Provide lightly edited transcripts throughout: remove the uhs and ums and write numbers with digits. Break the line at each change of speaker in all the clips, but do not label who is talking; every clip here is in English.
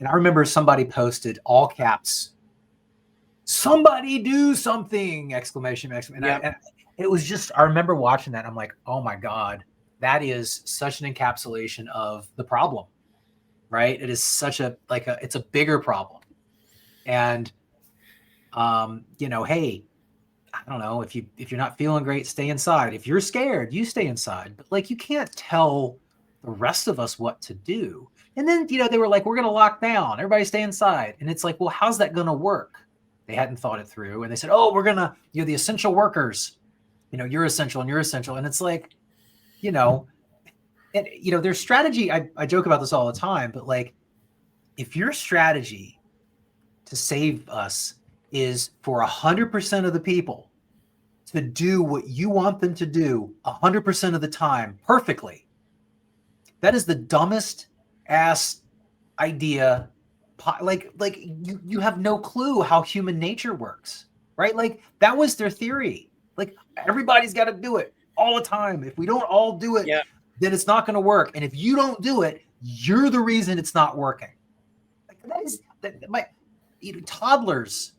And I remember somebody posted all caps, "Somebody do something!" Exclamation. And it was just, I remember watching that. I'm like, oh my God, that is such an encapsulation of the problem, right? It is such it's a bigger problem. And, hey, I don't know, if you're not feeling great, stay inside. If you're scared, you stay inside. But like, you can't tell the rest of us what to do. And then, they were like, we're going to lock down, everybody stay inside. And it's like, well, how's that going to work? They hadn't thought it through. And they said, oh, we're going to, the essential workers, you're essential and you're essential. And it's like, their strategy, I joke about this all the time, but like, if your strategy to save us is for 100% of the people to do what you want them to do 100% of the time perfectly, that is the dumbest ass idea. Like you have no clue how human nature works, right? Like, that was their theory. Like, everybody's got to do it all the time. If we don't all do it, then it's not going to work. And if you don't do it, you're the reason it's not working. Like, toddlers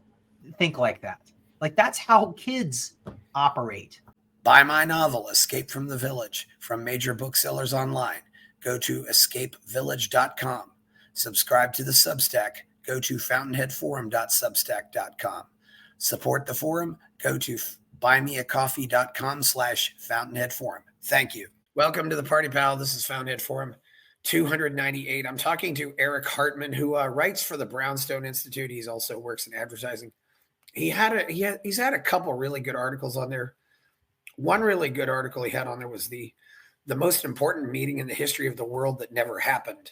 think like that. Like, that's how kids operate.
Buy my novel, Escape from the Village, from major booksellers online. Go to escapevillage.com. Subscribe to the Substack. Go to fountainheadforum.substack.com. Support the forum. Go to buymeacoffee.com/fountainheadforum. Thank you. Welcome to the Party Pal. This is Fountainhead Forum 298. I'm talking to Erich Hartmann, who writes for the Brownstone Institute. He also works in advertising. He's had a couple really good articles on there. One really good article he had on there was the most important meeting in the history of the world that never happened.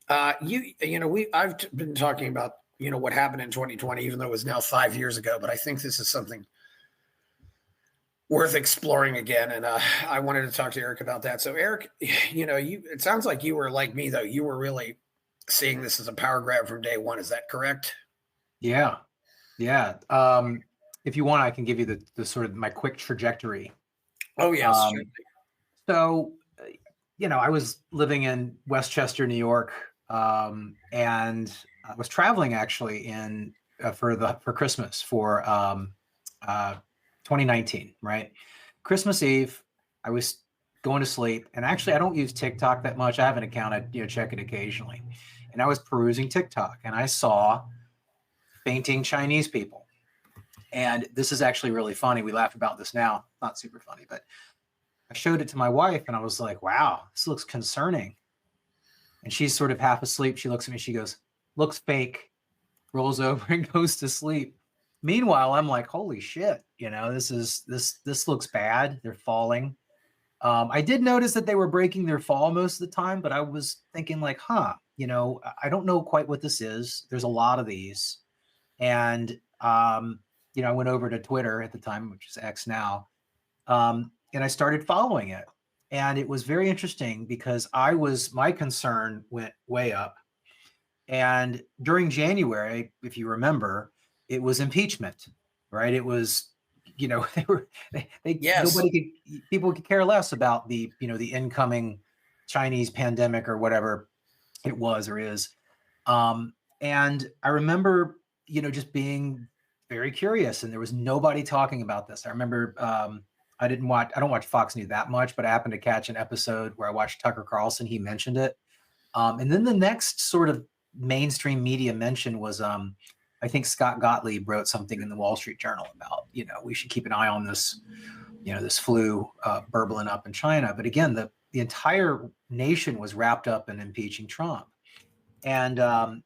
I've been talking about, what happened in 2020, even though it was now 5 years ago, but I think this is something worth exploring again. And I wanted to talk to Erich about that. So Erich, it sounds like you were like me, though. You were really seeing this as a power grab from day one. Is that correct?
Yeah. Yeah. If you want, I can give you the sort of my quick trajectory.
Oh, yes.
So, I was living in Westchester, New York, and I was traveling actually for Christmas for 2019, right? Christmas Eve, I was going to sleep, and actually I don't use TikTok that much. I have an account, I check it occasionally. And I was perusing TikTok, and I saw fainting Chinese people. And this is actually really funny. We laugh about this now. Not super funny, but I showed it to my wife, and I was like, wow, this looks concerning. And she's sort of half asleep. She looks at me, she goes, looks fake, rolls over and goes to sleep. Meanwhile, I'm like, holy shit, this looks bad. They're falling. I did notice that they were breaking their fall most of the time, but I was thinking like, I don't know quite what this is. There's a lot of these. And, I went over to Twitter at the time, which is X now. And I started following it. And it was very interesting because my concern went way up. And during January, if you remember, it was impeachment, right? It was, people could care less about the incoming Chinese pandemic or whatever it was or is. And I remember, just being very curious, and there was nobody talking about this. I remember, I don't watch Fox News that much, but I happened to catch an episode where I watched Tucker Carlson. He mentioned it. And then the next sort of mainstream media mention was, I think Scott Gottlieb wrote something in the Wall Street Journal about, we should keep an eye on this, this flu burbling up in China. But again, the entire nation was wrapped up in impeaching Trump. And I'll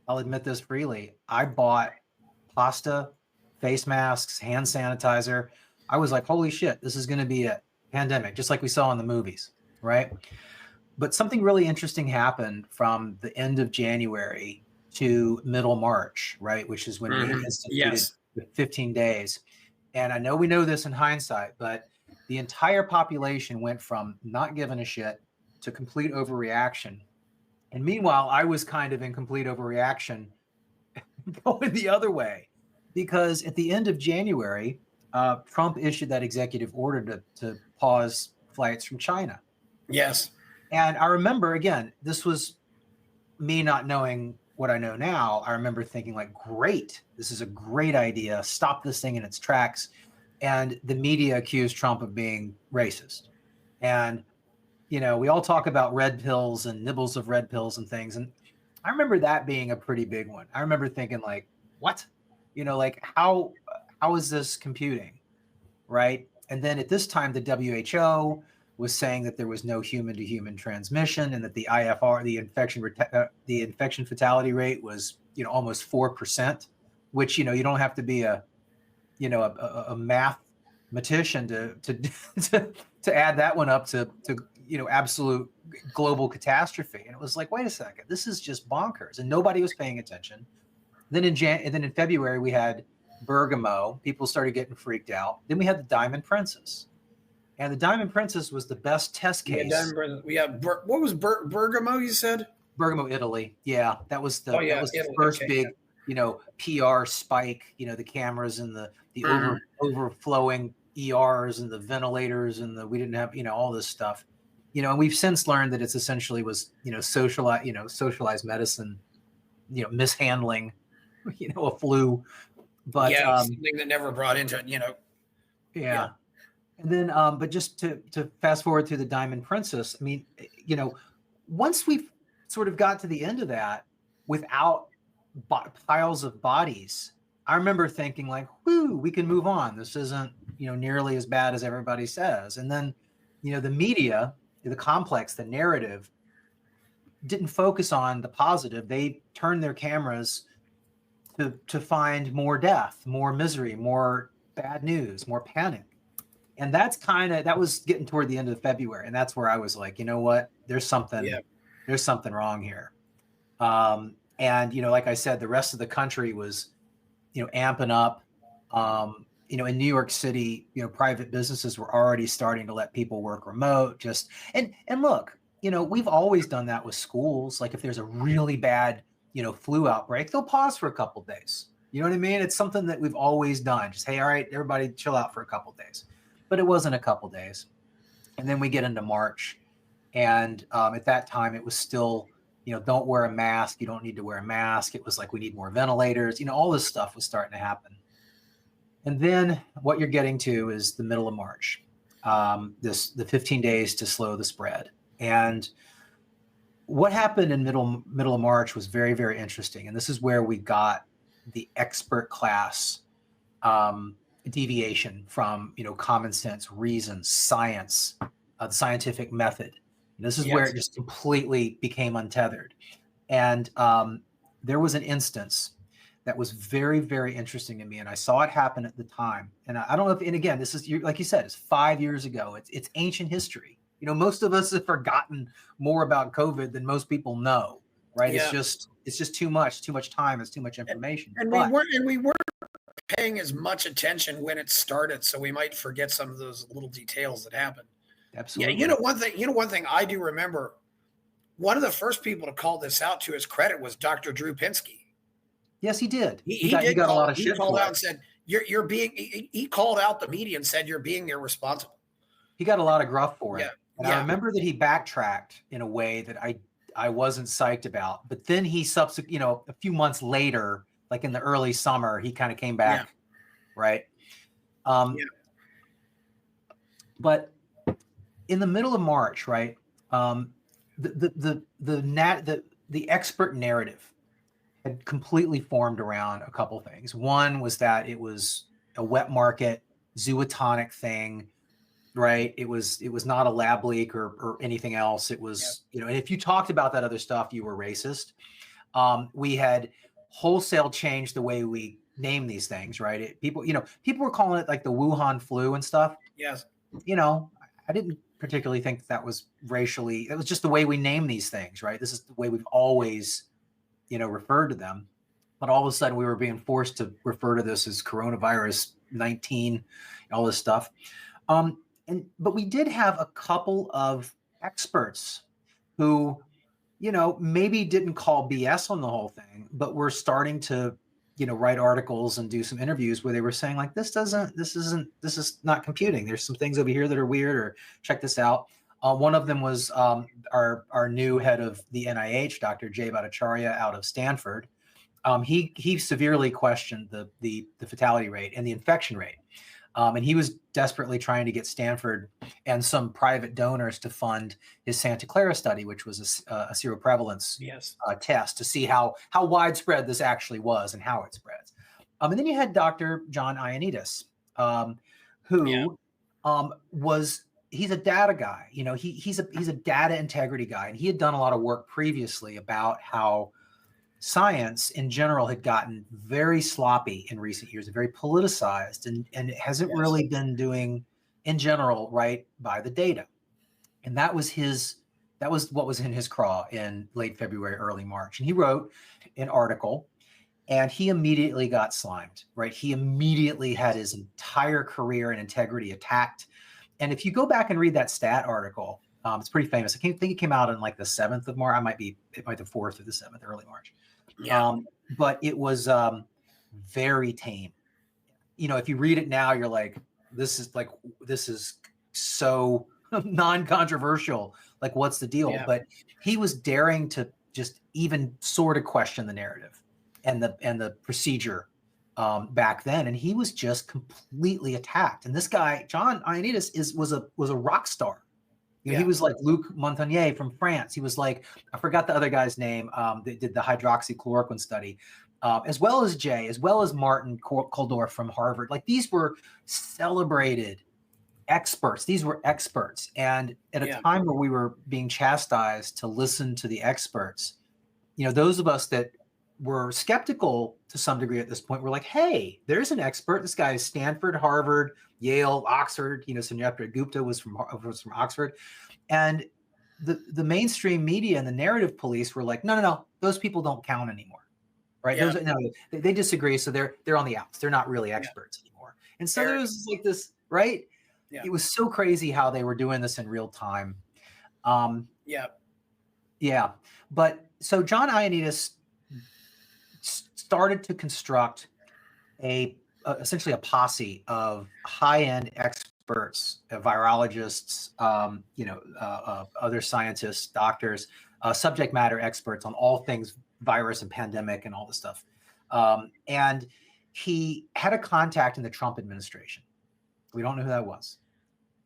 admit this freely, I bought pasta, face masks, hand sanitizer. I was like, holy shit, this is going to be a pandemic, just like we saw in the movies, right? But something really interesting happened from the end of January to middle March, right? Which is when we instituted the 15 days. And I know we know this in hindsight, but the entire population went from not giving a shit to complete overreaction. And meanwhile, I was kind of in complete overreaction going the other way, because at the end of January, Trump issued that executive order to pause flights from China.
Yes.
And I remember, again, this was me not knowing what I know now, I remember thinking like, great, this is a great idea. Stop this thing in its tracks. And the media accused Trump of being racist. And, we all talk about red pills and nibbles of red pills and things. And I remember that being a pretty big one. I remember thinking like, what? Like how is this computing? Right. And then at this time, the WHO was saying that there was no human to human transmission and that the IFR, the infection fatality rate was, almost 4%, which, you don't have to be a mathematician to add that one up to absolute global catastrophe. And it was like, wait a second, this is just bonkers. And nobody was paying attention. Then in February, we had Bergamo. People started getting freaked out. Then we had the Diamond Princess. And the Diamond Princess was the best test case.
What was Bergamo, you said?
Bergamo, Italy. Yeah, that was the
Italy.
First big, PR spike, the cameras and the overflowing ERs and the ventilators and we didn't have, all this stuff. And we've since learned that it's essentially was, socialized medicine, mishandling, a flu. But
something that never brought into it,
Yeah. And then, but just to fast forward to the Diamond Princess, I mean, once we've sort of got to the end of that without piles of bodies, I remember thinking like, whoo, we can move on. This isn't, nearly as bad as everybody says. And then, the media, the complex, the narrative didn't focus on the positive. They turned their cameras to find more death, more misery, more bad news, more panic. And that was getting toward the end of February. And that's where I was like, you know what, there's something wrong here. And, like I said, the rest of the country was, amping up. In New York City, private businesses were already starting to let people work remote. And look, we've always done that with schools. Like if there's a really bad, flu outbreak, they'll pause for a couple of days. You know what I mean? It's something that we've always done. Just, hey, all right, everybody chill out for a couple of days. But it wasn't a couple of days. And then we get into March. And at that time, it was still, don't wear a mask. You don't need to wear a mask. It was like, we need more ventilators. All this stuff was starting to happen. And then what you're getting to is the middle of March, the 15 days to slow the spread. And what happened in middle of March was very, very interesting. And this is where we got the expert class deviation from, common sense, reason, science, the scientific method. And this is where it just completely became untethered. And there was an instance that was very, very interesting to me. And I saw it happen at the time. And I don't know if, and again, this is, like you said, it's 5 years ago. It's ancient history. Most of us have forgotten more about COVID than most people know, right? Yeah. It's just too much time. It's too much information.
And we weren't paying as much attention when it started. So we might forget some of those little details that happened.
Absolutely.
Yeah. One thing I do remember, one of the first people to call this out to his credit was Dr. Drew Pinsky.
Yes, he did.
He got a lot of shit. He called out and said, he called out the media and said, you're being irresponsible.
He got a lot of gruff for it. And I remember that he backtracked in a way that I wasn't psyched about. But then he a few months later, like in the early summer, he kind of came back, right? But in the middle of March, right, the expert narrative had completely formed around a couple things. One was that it was a wet market, zootonic thing, right? It was not a lab leak or anything else. It was, and if you talked about that other stuff, you were racist. We had wholesale changed the way we name these things, right? People were calling it like the Wuhan flu and stuff.
Yes.
I didn't particularly think that was racially, it was just the way we name these things, right? This is the way we've always referred to them. But all of a sudden we were being forced to refer to this as coronavirus 19, all this stuff. But we did have a couple of experts who, maybe didn't call BS on the whole thing, but were starting to, write articles and do some interviews where they were saying like, this is not computing. There's some things over here that are weird, or check this out. One of them was our new head of the NIH, Dr. Jay Bhattacharya out of Stanford. He severely questioned the fatality rate and the infection rate. And he was desperately trying to get Stanford and some private donors to fund his Santa Clara study, which was a seroprevalence test to see how widespread this actually was and how it spreads. And then you had Dr. John Ioannidis, who he's a data guy. You know, he's a data integrity guy, and he had done a lot of work previously about how science in general had gotten very sloppy in recent years and very politicized, and it hasn't really been doing in general right by the data. And that was what was in his craw in late February, early March. And he wrote an article, and he immediately got slimed, right? He immediately had his entire career and integrity attacked. And if you go back and read that stat article, it's pretty famous. I think it came out on like the 7th of March. It might be the 4th or the 7th, early March. But it was very tame. You know, if you read it now, you're like, this is so non-controversial. Like, what's the deal? Yeah. But he was daring to just even sort of question the narrative and the procedure back then, and he was just completely attacked. And this guy, John Ioannidis, was a rock star. You know, he was like Luc Montagnier from France. He was like, I forgot the other guy's name that did the hydroxychloroquine study, as well as Jay, as well as Martin Koldorf from Harvard. Like, these were celebrated experts. These were experts. And at a time where we were being chastised to listen to the experts, you know, those of us that were skeptical to some degree at this point were like, hey, there's an expert. This guy is Stanford, Harvard, Yale, Oxford. You know, Sunyatra Gupta was from Oxford. And the mainstream media and the narrative police were like, no, those people don't count anymore. Right? Yeah. They disagree. So they're on the outs. They're not really experts anymore. And so there was like this, right? Yeah. It was so crazy how they were doing this in real time. Yeah. But so John Ioannidis started to construct essentially a posse of high-end experts, virologists, other scientists, doctors, subject matter experts on all things virus and pandemic and all this stuff. And he had a contact in the Trump administration. We don't know who that was,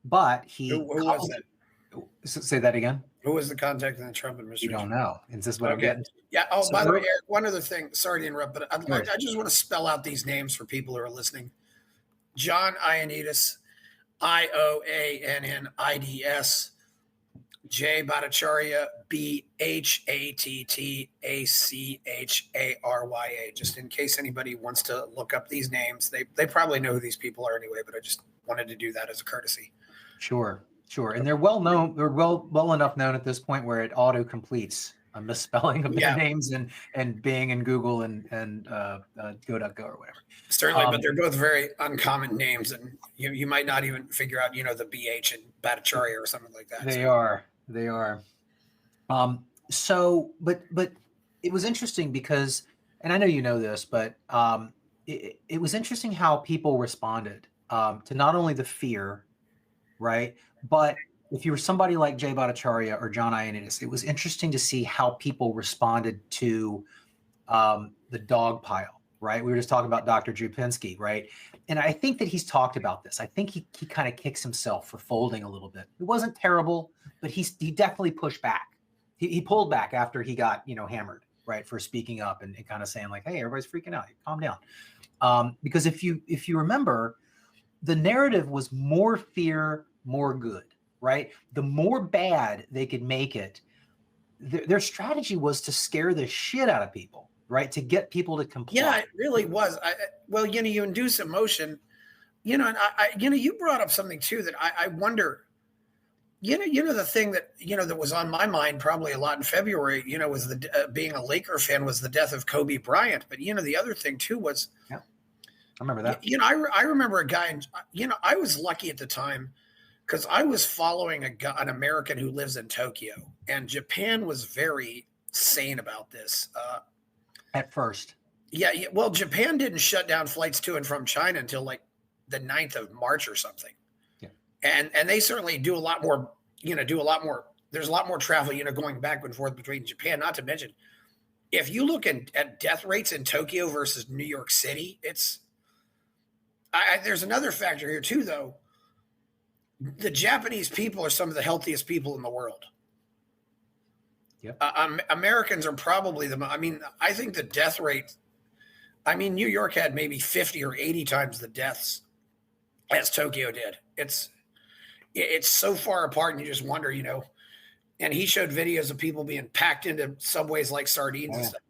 but who
was that?
Say that again.
Who was the contact in the Trump administration?
You don't know. Is this what I'm getting?
Yeah. Oh, by the way, Eric, one other thing. Sorry to interrupt, but I just want to spell out these names for people who are listening. John Ioannidis, Ioannidis, Jay Bhattacharya, Bhattacharya, just in case anybody wants to look up these names. They probably know who these people are anyway, but I just wanted to do that as a courtesy.
Sure. And they're well known. They're well enough known at this point where it auto completes a misspelling of their names and Bing and Google and GoDuckGo or whatever.
Certainly, but they're both very uncommon names, and you might not even figure out, the BH and Bhattacharya or something like that.
They are. So, but it was interesting because, and I know you know this, but it was interesting how people responded to not only the fear, right? But if you were somebody like Jay Bhattacharya or John Ioannidis, it was interesting to see how people responded to the dog pile, right? We were just talking about Dr. Drew Pinsky, right? And I think that he's talked about this. I think he kind of kicks himself for folding a little bit. It wasn't terrible, but he definitely pushed back. He pulled back after he got, hammered, right, for speaking up and kind of saying like, hey, everybody's freaking out. Calm down. Because if you remember, the narrative was more fear, more good, right? The more bad they could make it, their strategy was to scare the shit out of people, right? To get people to comply.
Yeah, it really was. You induce emotion, and you brought up something too that I wonder, the thing that, that was on my mind probably a lot in February, was the being a Laker fan, was the death of Kobe Bryant. But, the other thing too was,
I remember that.
I remember a guy, I was lucky at the time because I was following an American who lives in Tokyo, and Japan was very sane about this.
At first.
Yeah. Well, Japan didn't shut down flights to and from China until like the 9th of March or something. Yeah. And they certainly do a lot more, do a lot more. There's a lot more travel, going back and forth between Japan. Not to mention, if you look at death rates in Tokyo versus New York City, there's another factor here too, though. The Japanese people are some of the healthiest people in the world.
Yep.
Americans are probably I think the death rate, New York had maybe 50 or 80 times the deaths as Tokyo did. It's so far apart, and you just wonder, and he showed videos of people being packed into subways like sardines and stuff.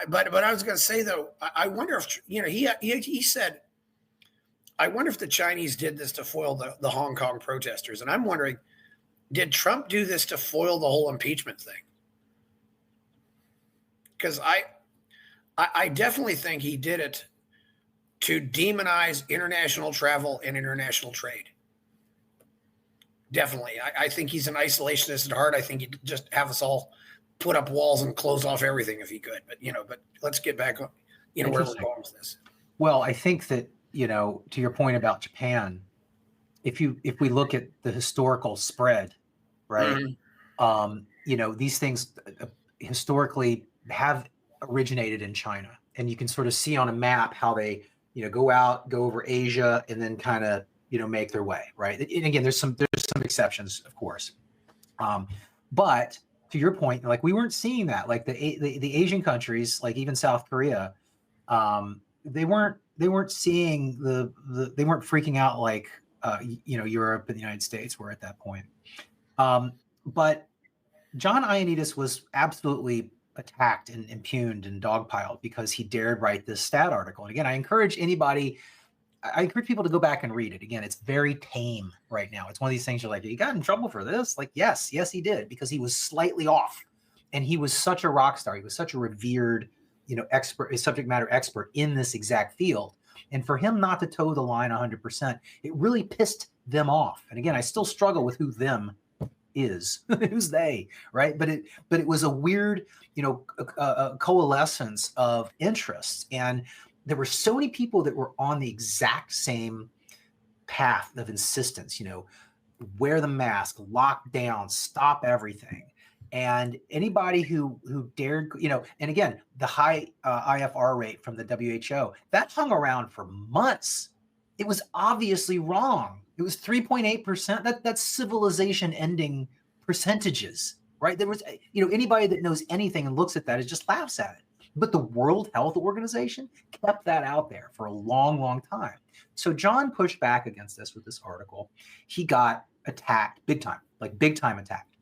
But I was going to say, though, I wonder if, he said, I wonder if the Chinese did this to foil the Hong Kong protesters. And I'm wondering, did Trump do this to foil the whole impeachment thing? Because I definitely think he did it to demonize international travel and international trade. Definitely. I think he's an isolationist at heart. I think he'd just have us all put up walls and close off everything if he could. But let's get back on, where we're going with this.
Well, I think that, to your point about Japan, if we look at the historical spread, right? Mm-hmm. These things historically have originated in China, and you can sort of see on a map how they, go over Asia and then kind of, make their way, right? And again, there's some exceptions, of course. But to your point, like, we weren't seeing that, like the Asian countries, like even South Korea, they weren't seeing they weren't freaking out like, Europe and the United States were at that point. But John Ioannidis was absolutely attacked and impugned and dogpiled because he dared write this stat article. And again, I encourage people to go back and read it. Again, it's very tame right now. It's one of these things you're like, he got in trouble for this? Like, yes, he did, because he was slightly off. And he was such a rock star. He was such a revered, expert, subject matter expert in this exact field. And for him not to toe the line 100%, it really pissed them off. And again, I still struggle with who them is, who's they, right? But it was a weird, a coalescence of interests. And there were so many people that were on the exact same path of insistence, wear the mask, lock down, stop everything. And anybody who dared, and again, the high IFR rate from the WHO, that hung around for months. It was obviously wrong. It was 3.8%. That's civilization ending percentages, right? There was, anybody that knows anything and looks at that, just laughs at it. But the World Health Organization kept that out there for a long, long time. So John pushed back against this with this article. He got attacked big time attacked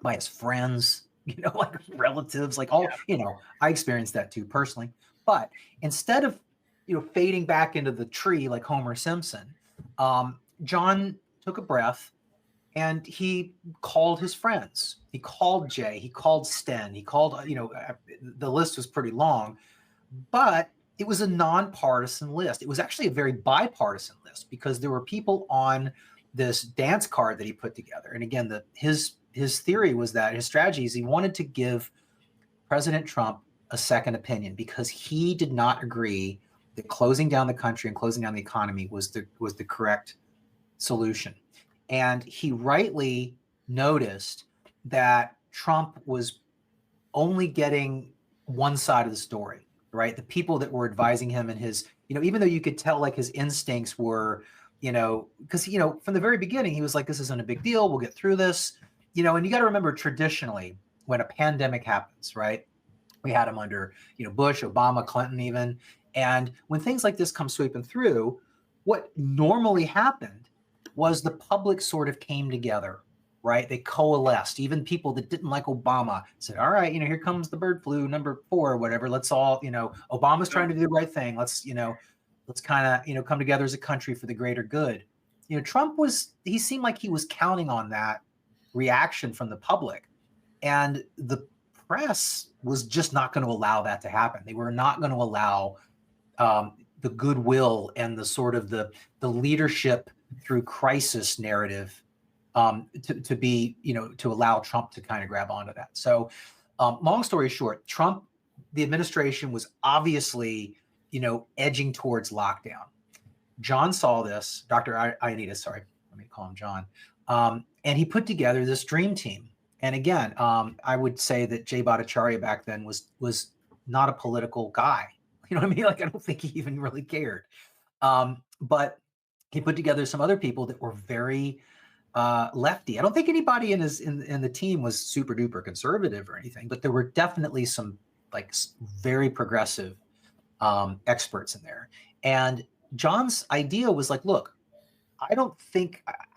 by his friends, like relatives, like all, I experienced that too personally. But instead of, fading back into the tree like Homer Simpson, John took a breath and he called his friends. He called Jay, he called Sten, he called, the list was pretty long, but it was a nonpartisan list. It was actually a very bipartisan list because there were people on this dance card that he put together. And again, his theory was that his strategy is he wanted to give President Trump a second opinion because he did not agree that closing down the country and closing down the economy was the correct solution. And he rightly noticed that Trump was only getting one side of the story, right? The people that were advising him and his, even though you could tell like his instincts were, because, from the very beginning, he was like, this isn't a big deal. We'll get through this, and you got to remember traditionally when a pandemic happens, right? We had them under, Bush, Obama, Clinton even. And when things like this come sweeping through, what normally happened was the public sort of came together, right? They coalesced. Even people that didn't like Obama said, all right, here comes the bird flu number 4 or whatever. Let's all, Obama's trying to do the right thing. Let's kind of, come together as a country for the greater good. Trump he seemed like he was counting on that reaction from the public. And the press was just not going to allow that to happen. They were not going to allow the goodwill and the sort of the leadership through crisis narrative to be, to allow Trump to kind of grab onto that. So long story short, Trump, the administration was obviously, edging towards lockdown. John saw this, Dr. Ioannidis, sorry, let me call him John. And he put together this dream team. And again, I would say that Jay Bhattacharya back then was not a political guy. You know what I mean? Like, I don't think he even really cared. But he put together some other people that were very lefty. I don't think anybody in the team was super duper conservative or anything, but there were definitely some like very progressive experts in there. And John's idea was like, look, I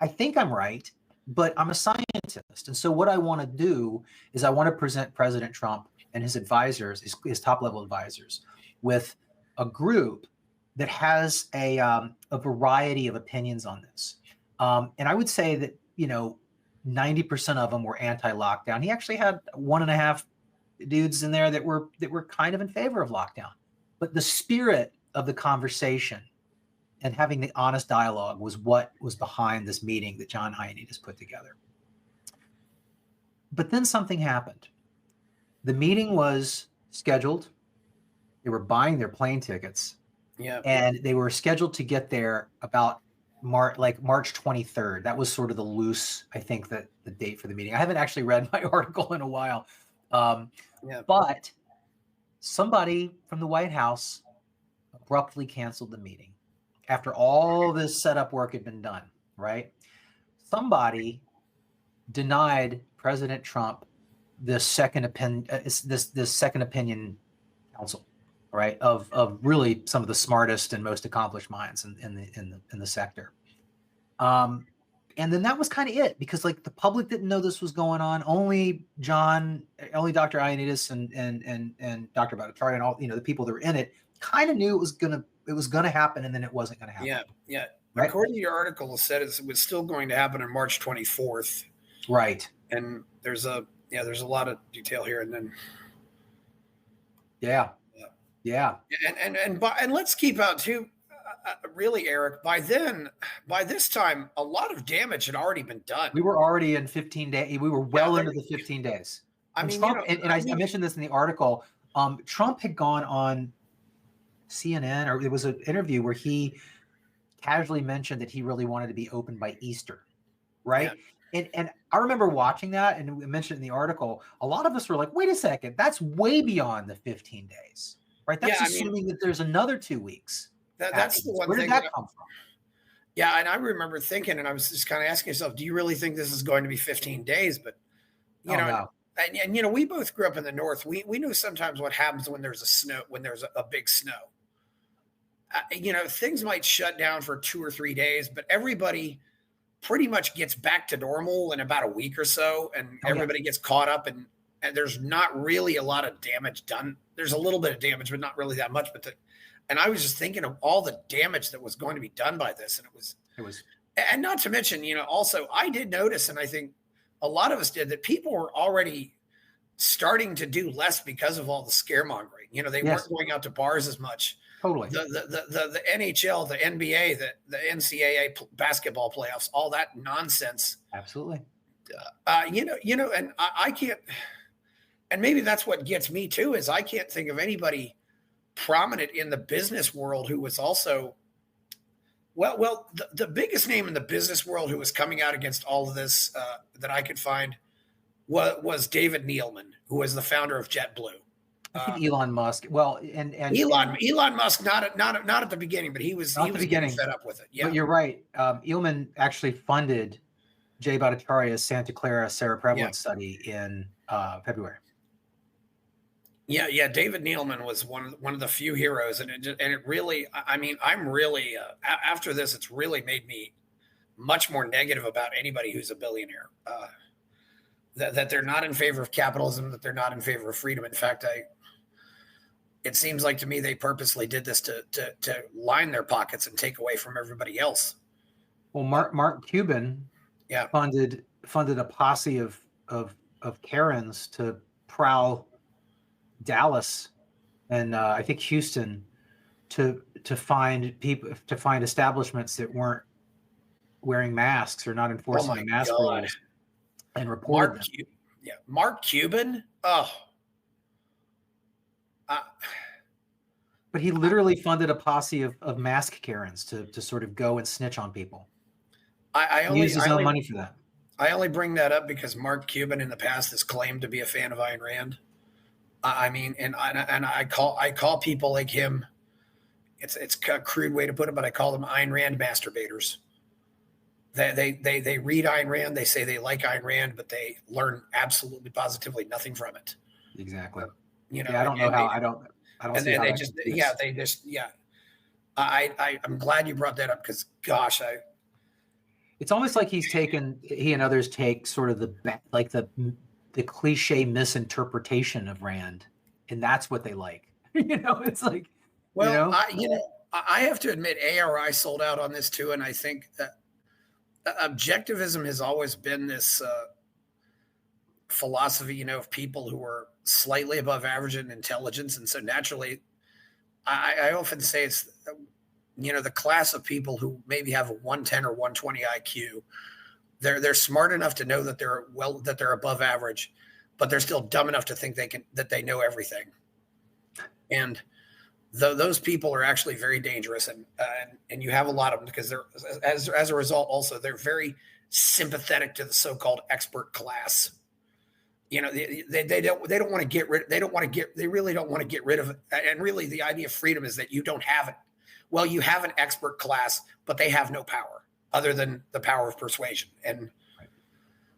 think I'm right, but I'm a scientist. And so what I want to do is I want to present President Trump and his advisors, his top level advisors, with a group that has a variety of opinions on this. And I would say that, 90% of them were anti-lockdown. He actually had 1.5 dudes in there that were kind of in favor of lockdown. But the spirit of the conversation and having the honest dialogue was what was behind this meeting that John Ioannidis put together. But then something happened. The meeting was scheduled. They were buying their plane tickets.
Yeah.
And they were scheduled to get there about March 23rd. That was sort of the loose, I think, the date for the meeting. I haven't actually read my article in a while. But somebody from the White House abruptly canceled the meeting after all this setup work had been done, right? Somebody denied President Trump this second opinion, this second opinion council, right? Of really some of the smartest and most accomplished minds in the sector. And then that was kind of it, because like the public didn't know this was going on. Only Dr. Ioannidis and Dr. Bhattacharya and all, the people that were in it kind of knew it was gonna happen, and then it wasn't gonna happen.
Yeah.
Right?
According to your article, it said it was still going to happen on March 24th.
Right.
And there's a lot of detail here, and then
yeah.
And let's keep out too. Really, Eric, by this time, a lot of damage had already been done.
We were already in 15 days. We were well into the 15 days. I mentioned this in the article. Trump had gone on CNN, or there was an interview where he casually mentioned that he really wanted to be open by Easter, right? Yeah. And I remember watching that, and we mentioned in the article, a lot of us were like, wait a second, that's way beyond the 15 days, right? That's assuming that there's another 2 weeks.
That's the one
thing. Where did that come from?
Yeah, and I remember thinking, and I was just kind of asking myself, do you really think this is going to be 15 days? But,
no.
And we both grew up in the North. We knew sometimes what happens when there's a big snow. Things might shut down for 2 or 3 days, but everybody pretty much gets back to normal in about a week or so, and everybody gets caught up, and there's not really a lot of damage done. There's a little bit of damage, but not really that much. And I was just thinking of all the damage that was going to be done by this, and it was, and not to mention, also I did notice, and I think a lot of us did, that people were already starting to do less because of all the scaremongering. They weren't going out to bars as much.
Totally.
The NHL, the NBA, the NCAA basketball playoffs, all that nonsense.
Absolutely.
And I can't, and maybe that's what gets me too, is I can't think of anybody prominent in the business world who was also, the biggest name in the business world who was coming out against all of this that I could find was David Neeleman, who was the founder of JetBlue.
I think Elon Musk. Well, and
Elon Musk, not at the beginning, but he was getting fed up with it. Yeah,
but you're right. Elon actually funded Jay Bhattacharya's Santa Clara seroprevalence study in February.
Yeah. David Neeleman was one of the few heroes, and it really. I mean, I'm really after this, it's really made me much more negative about anybody who's a billionaire. That they're not in favor of capitalism, that they're not in favor of freedom. In fact, it seems like to me they purposely did this to line their pockets and take away from everybody else.
Well, Mark Cuban funded a posse of Karens to prowl Dallas and I think Houston to find establishments that weren't wearing masks or not enforcing the mask rules and report them.
Mark Cuban. Oh.
But he literally funded a posse of mask Karens to sort of go and snitch on people.
He
used his own money for that.
I only bring that up because Mark Cuban in the past has claimed to be a fan of Ayn Rand. I mean, and I call people like him. It's a crude way to put it, but I call them Ayn Rand masturbators. They read Ayn Rand, they say they like Ayn Rand, but they learn absolutely positively nothing from it.
Exactly.
You know,
Yeah, I don't know how. I don't
and
see how
they
that
just
computes.
yeah they just yeah. I'm glad you brought that up because gosh,
It's almost like he and others take sort of the cliche misinterpretation of Rand, and that's what they like. It's like,
well, I have to admit ARI sold out on this too, and I think that objectivism has always been this philosophy, of people who are slightly above average in intelligence, and so naturally, I often say it's the class of people who maybe have a 110 or 120 IQ. They're smart enough to know that they're above average, but they're still dumb enough to think that they know everything. And those people are actually very dangerous, and you have a lot of them because they're as a result also they're very sympathetic to the so-called expert class. They don't want to get rid. They really don't want to get rid of it. And really, the idea of freedom is that you don't have it. Well, you have an expert class, but they have no power other than the power of persuasion.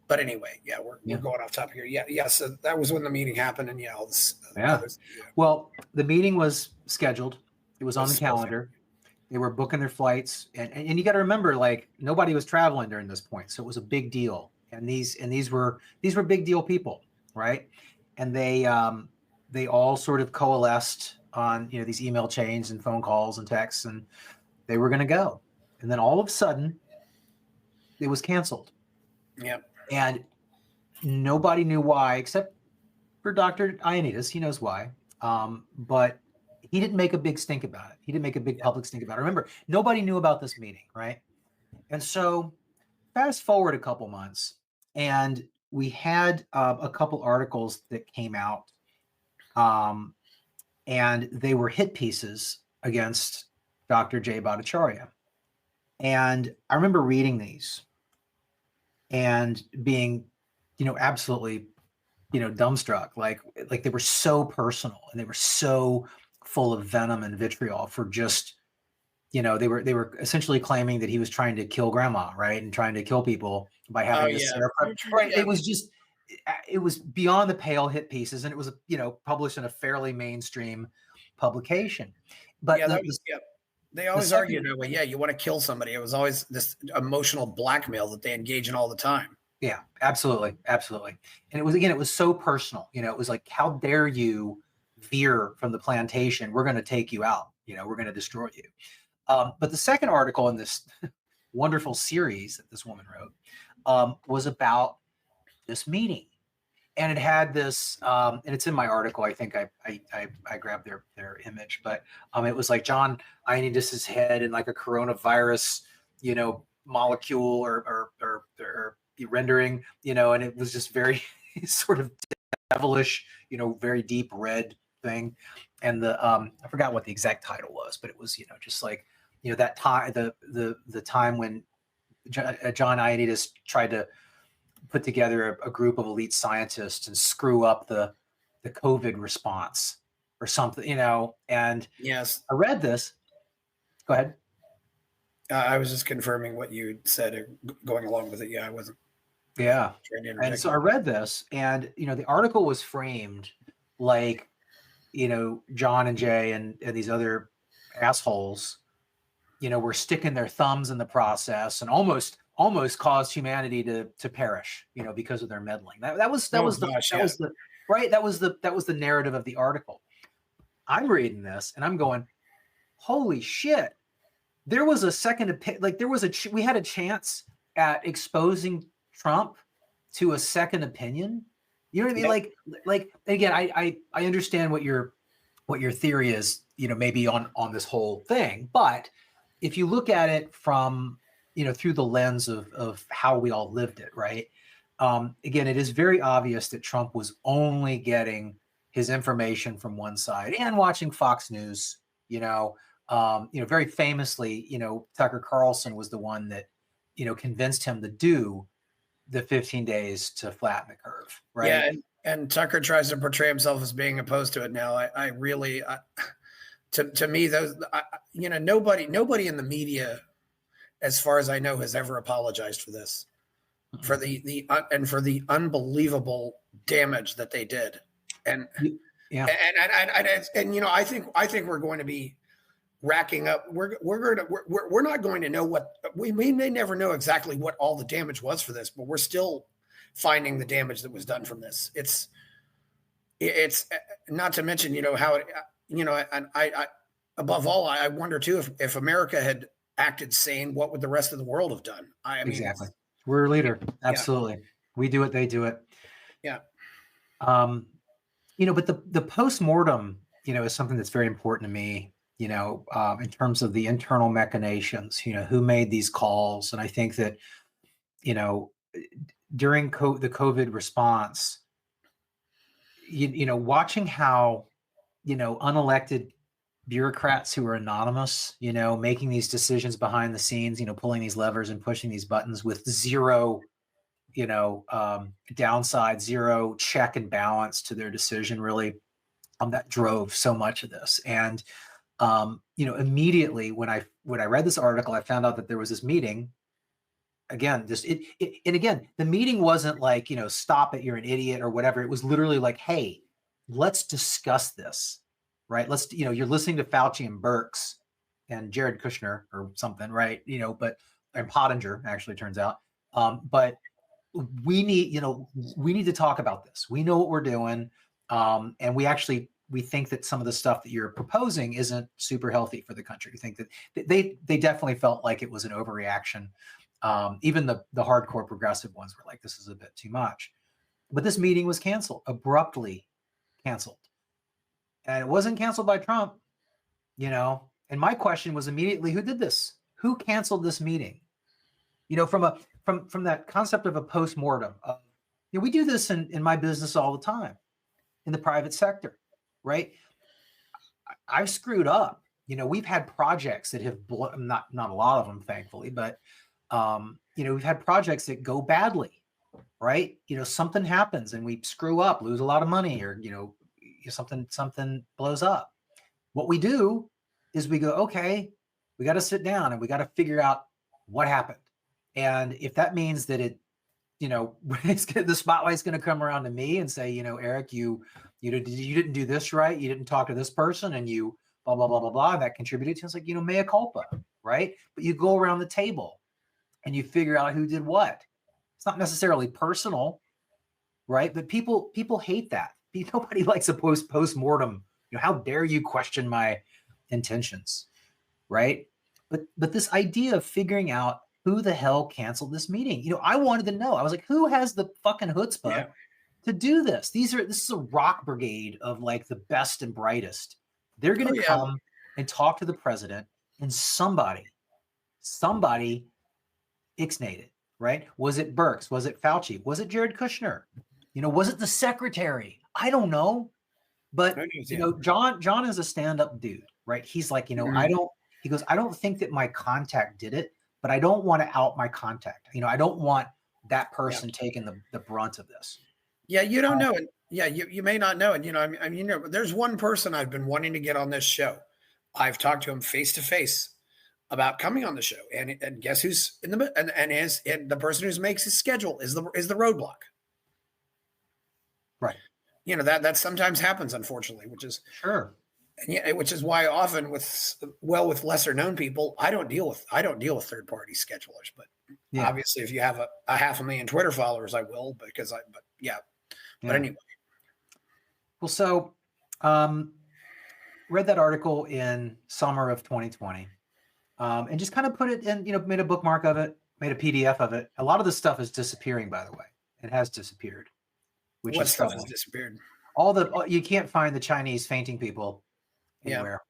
But anyway, we're going off topic here. Yeah. So that was when the meeting happened, and all this.
Well, the meeting was scheduled. It was on the calendar. They were booking their flights, and you got to remember, like, nobody was traveling during this point, so it was a big deal. And these were big deal people, right? And they all sort of coalesced on these email chains and phone calls and texts, and they were going to go. And then all of a sudden, it was canceled.
Yeah.
And nobody knew why, except for Dr. Ioannidis. He knows why. But he didn't make a big stink about it. He didn't make a big public stink about it. Remember, nobody knew about this meeting, right? And so fast forward a couple months, and we had a couple articles that came out, and they were hit pieces against Dr. Jay Bhattacharya. And I remember reading these and being, absolutely, dumbstruck. Like they were so personal, and they were so full of venom and vitriol for just, they were essentially claiming that he was trying to kill grandma, right? And trying to kill people by having this right. It was beyond the pale hit pieces, and it was, published in a fairly mainstream publication. But
they always argue that way. Yeah, you want to kill somebody. It was always this emotional blackmail that they engage in all the time.
Yeah, absolutely. Absolutely. And it was so personal. It was like, how dare you veer from the plantation? We're going to take you out. We're going to destroy you. But the second article in this wonderful series that this woman wrote was about this meeting. And it had this, and it's in my article. I think I grabbed their image, but it was like John Ioannidis's head in like a coronavirus, molecule or rendering, and it was just very sort of devilish, very deep red thing. And I forgot what the exact title was, but it was, just like, that time, the time when John Ioannidis tried to put together a group of elite scientists and screw up the COVID response or something, and
yes,
I read this. Go ahead.
I was just confirming what you said, going along with it. Yeah, I wasn't.
Yeah. And so I read this, and, the article was framed like, John and Jay and these other assholes, were sticking their thumbs in the process and almost caused humanity to perish, because of their meddling. That was the narrative of the article. I'm reading this and I'm going, holy shit. There was a second, we had a chance at exposing Trump to a second opinion. You know what I mean?
Yep.
Like again, I understand what your theory is, maybe on this whole thing, but if you look at it from, through the lens of how we all lived it, right? Again, it is very obvious that Trump was only getting his information from one side and watching Fox News, very famously, Tucker Carlson was the one that, convinced him to do the 15 days to flatten the curve, right?
Yeah, and Tucker tries to portray himself as being opposed to it now. To me, nobody in the media, as far as I know, has ever apologized for this, for the unbelievable damage that they did, and I think we're going to be racking up. We're not going to know what we may never know exactly what all the damage was for this, but we're still finding the damage that was done from this. It's not to mention, how it, and I above all, I wonder too, if America had acted sane, what would the rest of the world have done? I mean,
exactly. We're a leader. Absolutely. Yeah. We do it. They do it.
Yeah.
But the post-mortem, is something that's very important to me, in terms of the internal machinations, who made these calls. And I think that, during the COVID response, watching how, unelected bureaucrats who are anonymous, making these decisions behind the scenes, pulling these levers and pushing these buttons with zero, downside, zero check and balance to their decision, really, that drove so much of this. And, immediately when I read this article, I found out that there was this meeting. Again, the meeting wasn't like, stop it, you're an idiot or whatever. It was literally like, hey, let's discuss this, right? You're listening to Fauci and Birx and Jared Kushner or something, right? And Pottinger, actually, turns out. But we need to talk about this. We know what we're doing. And we think that some of the stuff that you're proposing isn't super healthy for the country. We think that they definitely felt like it was an overreaction. Even the hardcore progressive ones were like, this is a bit too much. But this meeting was abruptly canceled. And it wasn't canceled by Trump, and my question was immediately, who did this? Who canceled this meeting? From that concept of a post-mortem, we do this in my business all the time, in the private sector, right? I've screwed up. We've had projects that have not a lot of them, thankfully, but we've had projects that go badly, right? Something happens and we screw up, lose a lot of money, or something blows up. What we do is we go, okay, we got to sit down and we got to figure out what happened. And if that means that the spotlight's going to come around to me and say, Eric, you didn't do this right, you didn't talk to this person, and you blah blah blah blah blah, and that contributed to, it's like, mea culpa, right? But you go around the table and you figure out who did what. It's not necessarily personal, right? But people hate that. Nobody likes a post-mortem. How dare you question my intentions, right? But this idea of figuring out who the hell canceled this meeting, I wanted to know. I was like, who has the fucking chutzpah to do this? This is a rock brigade of like the best and brightest. They're going to come and talk to the president, and somebody ixnated, right? Was it Birx? Was it Fauci? Was it Jared Kushner? Was it the secretary? I don't know. But, John is a stand-up dude, right? He's like, I don't think that my contact did it, but I don't want to out my contact. I don't want that person taking the brunt of this.
Yeah, you don't know. Yeah, you may not know. And, there's one person I've been wanting to get on this show. I've talked to him face to face about coming on the show, and guess who's in the person who makes his schedule is the roadblock.
Right.
That sometimes happens, unfortunately, which is
sure.
Which is why often with lesser known people, I don't deal with third party schedulers. But obviously, if you have a 500,000 Twitter followers, I will, But anyway.
Well, so read that article in summer of 2020, and just kind of put it in, made a bookmark of it, made a PDF of it. A lot of this stuff is disappearing, by the way. It has disappeared.
What stuff has disappeared?
You can't find the Chinese fainting people anywhere.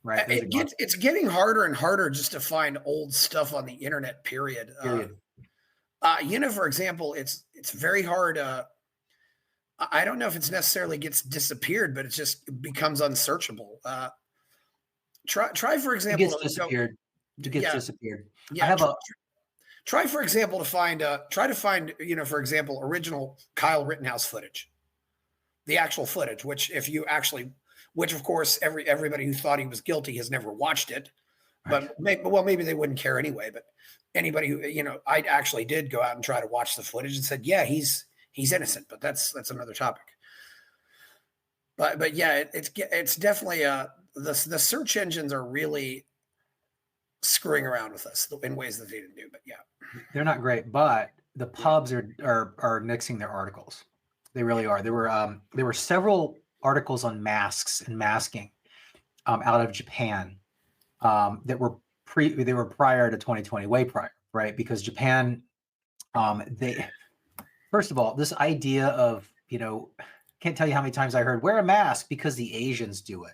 Right.
It's getting harder and harder just to find old stuff on the internet, period. For example, it's very hard. I don't know if it's necessarily gets disappeared, but it just becomes unsearchable. Try for example.
It gets disappeared. Yeah.
Try, for example, to find, for example, original Kyle Rittenhouse footage, the actual footage, which of course, everybody who thought he was guilty has never watched it, but maybe they wouldn't care anyway. But anybody who, I actually did go out and try to watch the footage and said, yeah, he's innocent, but that's another topic. But yeah, it's definitely the search engines are really screwing around with us in ways that they didn't do. But yeah,
they're not great. But the pubs are nixing their articles. They really are. There were several articles on masks and masking out of Japan that were prior to 2020, way prior, right? Because Japan, first of all, this idea of, can't tell you how many times I heard wear a mask because the Asians do it.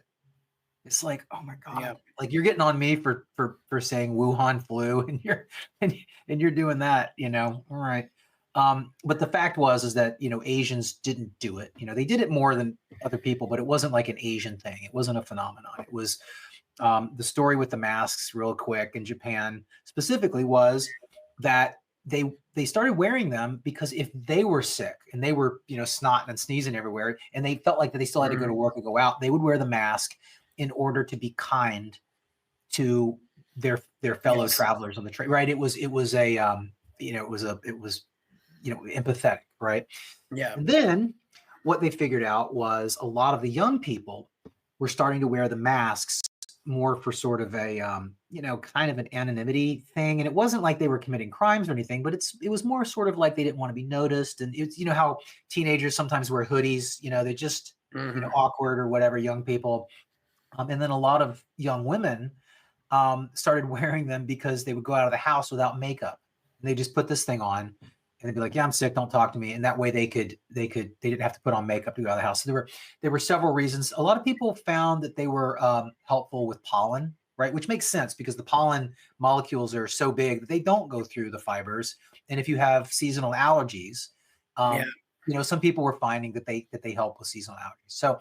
It's like, oh my God,
yeah.
Like you're getting on me for saying Wuhan flu and you're doing that, all right. But the fact is that, Asians didn't do it. They did it more than other people, but it wasn't like an Asian thing. It wasn't a phenomenon. It was the story with the masks real quick in Japan specifically was that they started wearing them because if they were sick and they were, snotting and sneezing everywhere and they felt like that they still had to go to work and go out, they would wear the mask in order to be kind to their fellow travelers on the train. Right. It was empathetic. Right.
Yeah.
And then what they figured out was a lot of the young people were starting to wear the masks more for sort of a, kind of an anonymity thing. And it wasn't like they were committing crimes or anything, but it was more sort of like they didn't want to be noticed. And it's, how teenagers sometimes wear hoodies, they just, awkward or whatever, young people. And then a lot of young women started wearing them because they would go out of the house without makeup. And they just put this thing on and they'd be like, yeah, I'm sick, don't talk to me. And that way they didn't have to put on makeup to go out of the house. So there were several reasons. A lot of people found that they were helpful with pollen, right? Which makes sense because the pollen molecules are so big that they don't go through the fibers. And if you have seasonal allergies, some people were finding that they help with seasonal allergies. So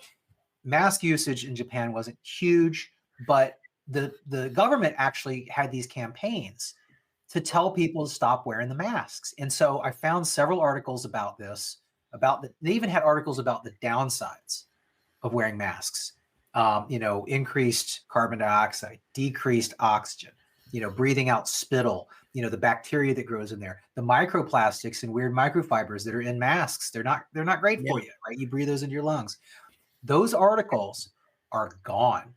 mask usage in Japan wasn't huge, but the government actually had these campaigns to tell people to stop wearing the masks. And so I found several articles about this, they even had articles about the downsides of wearing masks. Increased carbon dioxide, decreased oxygen, breathing out spittle, the bacteria that grows in there, the microplastics and weird microfibers that are in masks. They're not great for you, right? You breathe those into your lungs. Those articles are gone.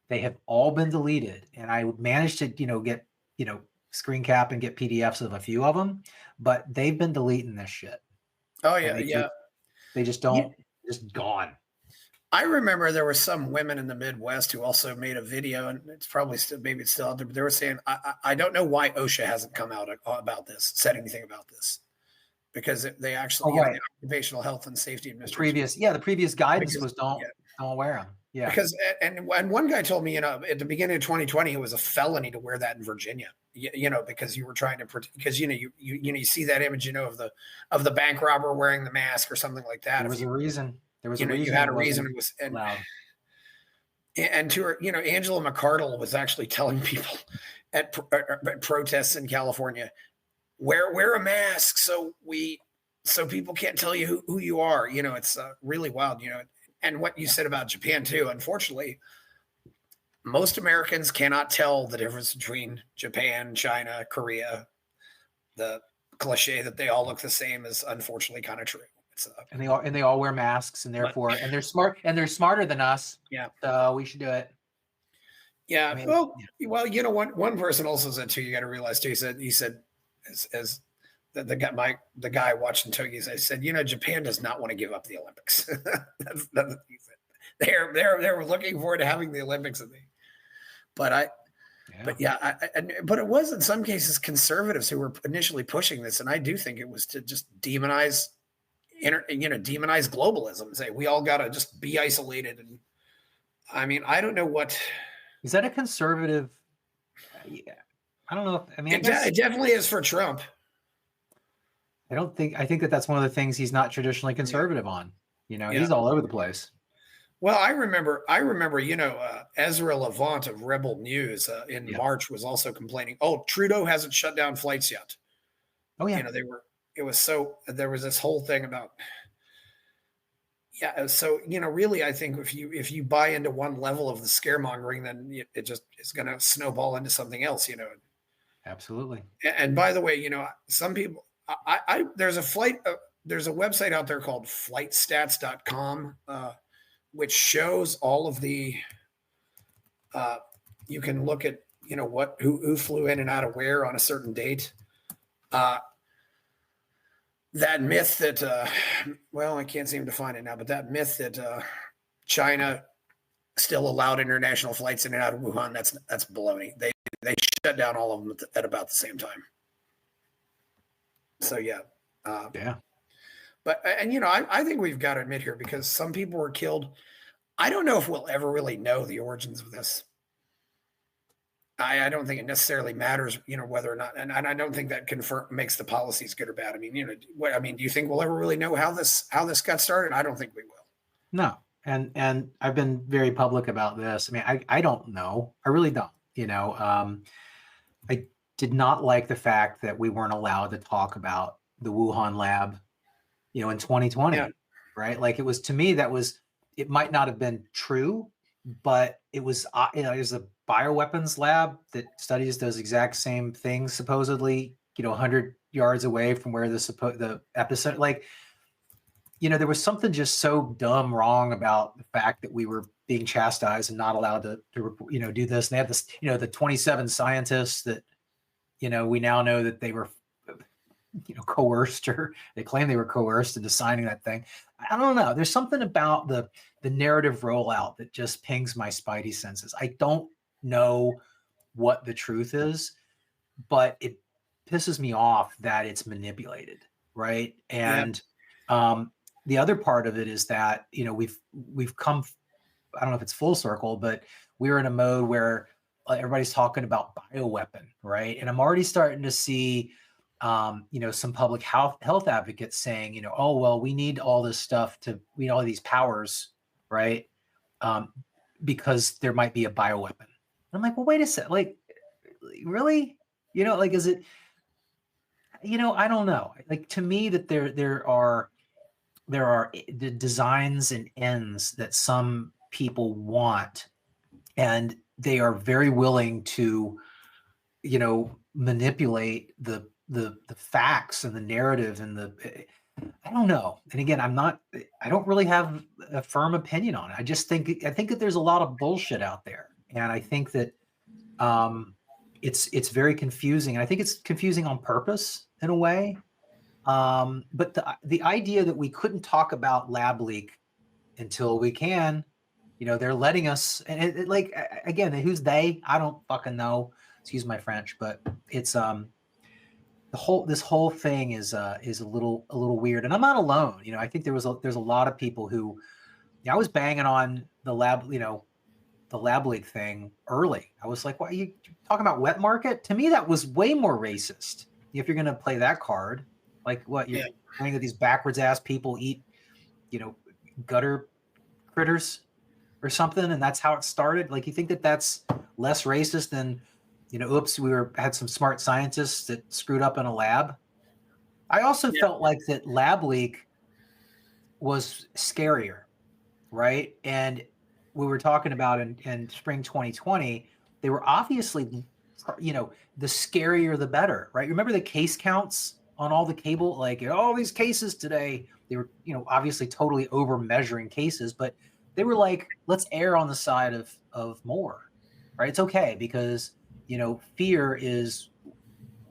They have all been deleted. And I managed to, get, screen cap and get PDFs of a few of them, but they've been deleting this shit.
Oh yeah.
They just don't, just gone.
I remember there were some women in the Midwest who also made a video, and it's probably still, maybe it's still out there, but they were saying, I don't know why OSHA hasn't come out about this, said anything about this. Because they actually, the Occupational Health and Safety Administration.
The previous guidance was don't wear them. Yeah.
Because, and one guy told me, at the beginning of 2020, it was a felony to wear that in Virginia, because you were trying to, because, you see that image, of the bank robber wearing the mask or something like that.
There was a reason. You
had a reason. It was, and to her, Angela McArdle was actually telling people at protests in California, wear a mask so people can't tell you who you are. It's really wild, and what you said about Japan too, unfortunately, most Americans cannot tell the difference between Japan, China, Korea. The cliche that they all look the same is unfortunately kind of true.
And they all wear masks, and therefore, and they're smart, and they're smarter than us. Yeah. So we should do it.
Yeah. One person also said too, you got to realize too, he said, as the guy watching Tokyo said, Japan does not want to give up the Olympics. that's what he said. They're looking forward to having the Olympics, but it was in some cases conservatives who were initially pushing this, and I do think it was to just demonize globalism and say we all got to just be isolated. And I mean, I don't know what
is that a conservative. Yeah. I don't know.
It definitely is for Trump. I
think that's one of the things he's not traditionally conservative on. He's all over the place.
Well, I remember, Ezra Levant of Rebel News in
Yeah.
March was also complaining. Oh, Trudeau hasn't shut down flights yet.
Oh yeah.
There was this whole thing about, yeah. So, really, I think if you buy into one level of the scaremongering, then it just is going to snowball into something else.
Absolutely.
And by the way, some people, there's there's a website out there called flightstats.com, which shows all of the, you can look at, who flew in and out of where on a certain date. That myth that, well, I can't seem to find it now, but that myth that China still allowed international flights in and out of Wuhan, that's baloney. They shut down all of them at about the same time. So yeah.
Yeah.
But I think we've got to admit here, because some people were killed. I don't know if we'll ever really know the origins of this. I don't think it necessarily matters, whether or not, and I don't think that makes the policies good or bad. I mean, do you think we'll ever really know how this got started? I don't think we will.
No. And I've been very public about this. I mean, I don't know. I really don't. I did not like the fact that we weren't allowed to talk about the Wuhan lab, in 2020,
Yeah.
right? Like, it was, to me, it might not have been true, but it was, it was a bioweapons lab that studies those exact same things, supposedly, 100 yards away from where the epicenter, like, there was something just so dumb wrong about the fact that we were being chastised and not allowed to do this. And they had this, the 27 scientists that, we now know that they were, coerced, or they claim they were coerced into signing that thing. I don't know. There's something about the narrative rollout that just pings my spidey senses. I don't know what the truth is, but it pisses me off that it's manipulated, right? And the other part of it is that, we've come, I don't know if it's full circle, but we're in a mode where everybody's talking about bioweapon, right? And I'm already starting to see, some public health advocates saying, oh, well, we need all this stuff we need all these powers, right? Because there might be a bioweapon. And I'm like, well, wait a sec, like, really? Is it, I don't know. Like, to me, that there are the designs and ends that some people want, and they are very willing to, manipulate the facts and the narrative and I don't know. And again, I don't really have a firm opinion on it. I think that there's a lot of bullshit out there. And I think that it's very confusing. And I think it's confusing on purpose in a way. But the idea that we couldn't talk about lab leak until we can, they're letting us, and like, again, who's they? I don't fucking know. Excuse my French, but it's this whole thing is a little weird, and I'm not alone. I think there's a lot of people who, I was banging on the lab, the lab leak thing early. I was like, "What are you talking about? Wet market?" To me, that was way more racist. If you're going to play that card, like, what, you're saying that these backwards ass people eat, gutter critters or something, and that's how it started. Like, you think that that's less racist than, oops, had some smart scientists that screwed up in a lab. I also felt like that lab leak was scarier, right? And we were talking about in spring 2020, they were obviously, the scarier the better, right? Remember the case counts on all the cable, like, all these cases today, they were, obviously totally over measuring cases, but they were like, let's err on the side of more, right? It's okay, because, fear is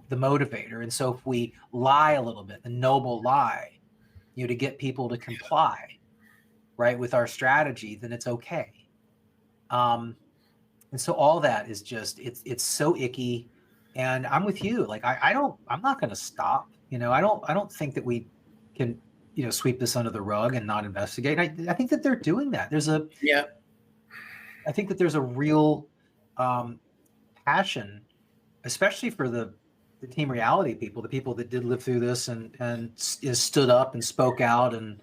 the motivator. And so if we lie a little bit, the noble lie, to get people to comply, right, with our strategy, then it's okay. And so all that is just, it's so icky. And I'm with you. Like, I'm not going to stop. I don't think that we can, sweep this under the rug and not investigate. I think that they're doing that. I think that there's a real passion, especially for the team reality people, the people that did live through this and stood up and spoke out and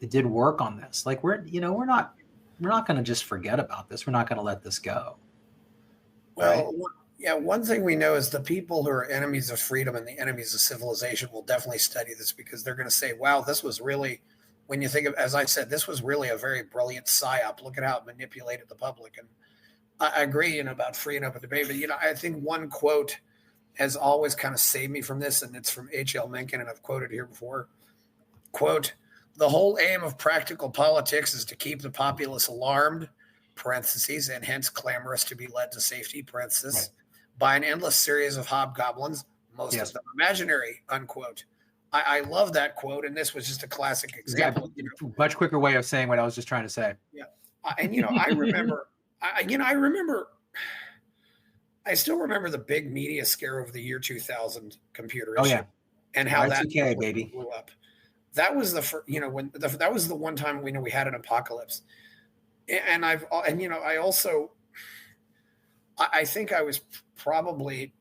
did work on this. Like, we're not we're not going to just forget about this. We're not going to let this go.
Well, yeah, one thing we know is the people who are enemies of freedom and the enemies of civilization will definitely study this, because they're going to say, wow, this was really, when you think of, as I said, this was really a very brilliant psyop. Look at how it manipulated the public. And I agree, about free and open debate. But, I think one quote has always kind of saved me from this, and it's from H.L. Mencken, and I've quoted here before. Quote, "The whole aim of practical politics is to keep the populace alarmed, parentheses, and hence clamorous to be led to safety, parentheses, right, by an endless series of hobgoblins, most of them imaginary," unquote. I love that quote, and this was just a classic example.
Much quicker way of saying what I was just trying to say.
Yeah, and I remember, I still remember the big media scare of the year 2000 computer issue.
Oh yeah,
and how that
baby
blew up. That was the first, when that was the one time we had an apocalypse. And I think I was probably,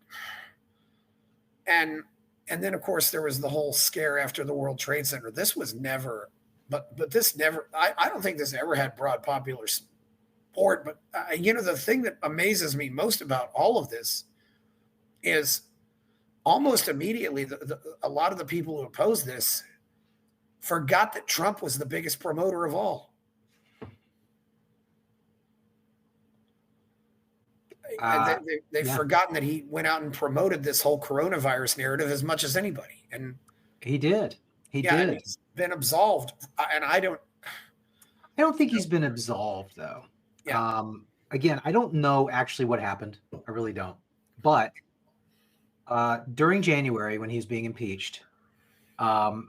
and then of course there was the whole scare after the World Trade Center. This was never, but this never, I don't think this ever had broad popular support. But the thing that amazes me most about all of this is almost immediately a lot of the people who opposed this forgot that Trump was the biggest promoter of all. They've forgotten that he went out and promoted this whole coronavirus narrative as much as anybody. And
he did. He did.
He's been absolved. And I don't
think he's been absolved, though.
Yeah.
Again, I don't know actually what happened. I really don't. But during January, when he was being impeached, I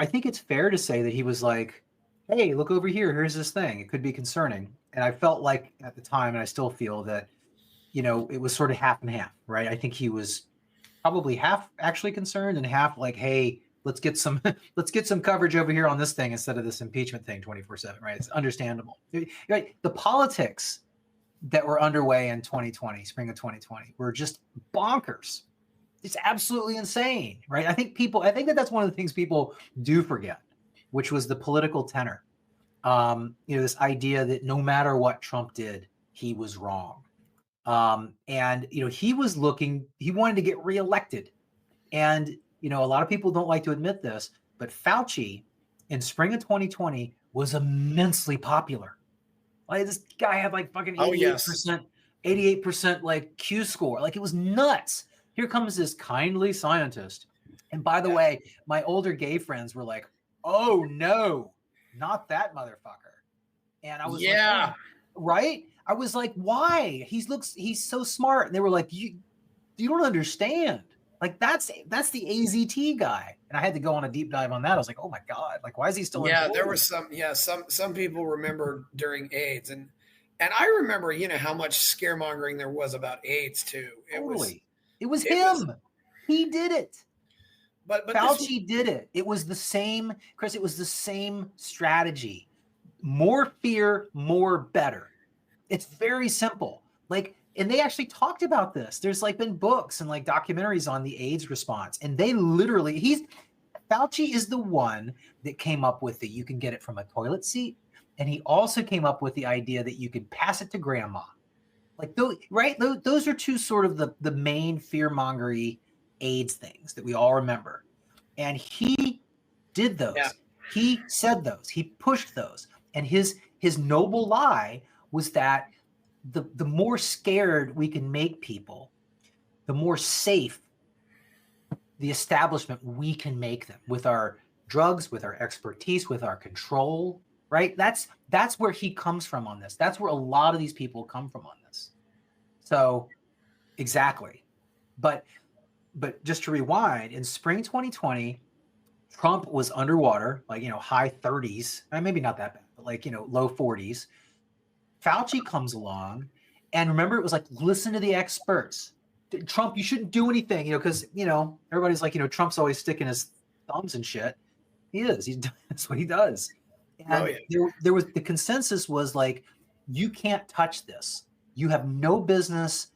think it's fair to say that he was like, hey, look over here. Here's this thing. It could be concerning. And I felt like at the time, and I still feel that, it was sort of half and half, right? I think he was probably half actually concerned and half like, hey, let's get some coverage over here on this thing instead of this impeachment thing 24/7, right? It's understandable. Right? The politics that were underway in 2020, spring of 2020, were just bonkers. It's absolutely insane, right? I think that's one of the things people do forget, which was the political tenor. This idea that no matter what Trump did, he was wrong. He wanted to get reelected. And, a lot of people don't like to admit this, but Fauci in spring of 2020 was immensely popular. Like, this guy had like fucking 88% like Q score. Like, it was nuts. Here comes this kindly scientist. And by the way, my older gay friends were like, oh no, not that motherfucker. And I was like, oh, right? I was like, why? He's so smart. And they were like, you don't understand. Like, that's the AZT guy. And I had to go on a deep dive on that. I was like, oh my God, like, why is he still
employed? There was some people remember during AIDS. And I remember, how much scaremongering there was about AIDS too. It was him.
He did it.
But
Fauci did it. It was the same, Chris, it was the same strategy. More fear, more better. It's very simple. Like, and they actually talked about this. There's like been books and like documentaries on the AIDS response. And they literally, Fauci is the one that came up with you can get it from a toilet seat. And he also came up with the idea that you could pass it to grandma. Like, right? Those are two sort of the main fear-mongery AIDS things that we all remember. And he did those. Yeah. He said those. He pushed those. And his noble lie was that the more scared we can make people, the more safe the establishment we can make them with our drugs, with our expertise, with our control, right? That's where he comes from on this. That's where a lot of these people come from on this. So, exactly. But just to rewind, in spring 2020, Trump was underwater, like, high 30s, maybe not that bad, but like, low 40s. Fauci comes along, and remember, it was like, listen to the experts. Trump, you shouldn't do anything, because, everybody's like, Trump's always sticking his thumbs and shit. He is. That's what he does. And there was, the consensus was like, you can't touch this. You have no business,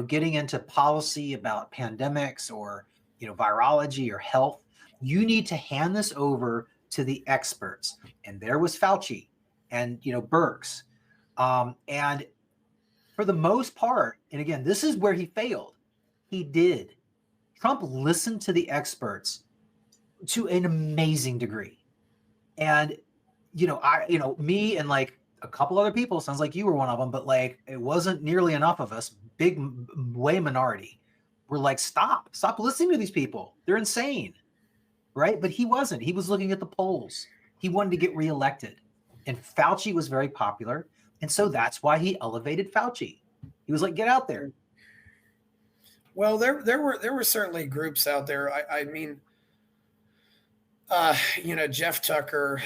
getting into policy about pandemics or, virology or health. You need to hand this over to the experts. And there was Fauci. and Birx. And for the most part, and again, this is where he failed. He did. Trump listened to the experts to an amazing degree. And, me and like a couple other people, sounds like you were one of them, but like, it wasn't nearly enough of us, way minority. We're like, stop listening to these people. They're insane. Right. But he wasn't. He was looking at the polls. He wanted to get reelected. And Fauci was very popular. And so that's why he elevated Fauci. He was like, get out there.
Well, there were certainly groups out there. I mean, Jeff Tucker,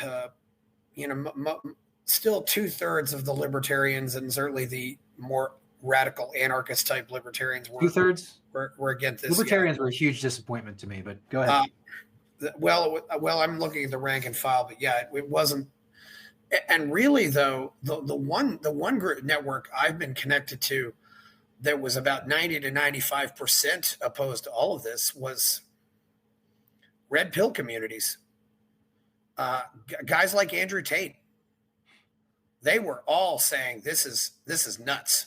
still 2/3 of the libertarians and certainly the more radical anarchist type libertarians were
2/3
were against this.
Libertarians were a huge disappointment to me, but go ahead.
Well, I'm looking at the rank and file, but yeah, it wasn't. And really, though, the one group network I've been connected to that was about 90 to 95% opposed to all of this was red pill communities. Guys like Andrew Tate, they were all saying this is nuts.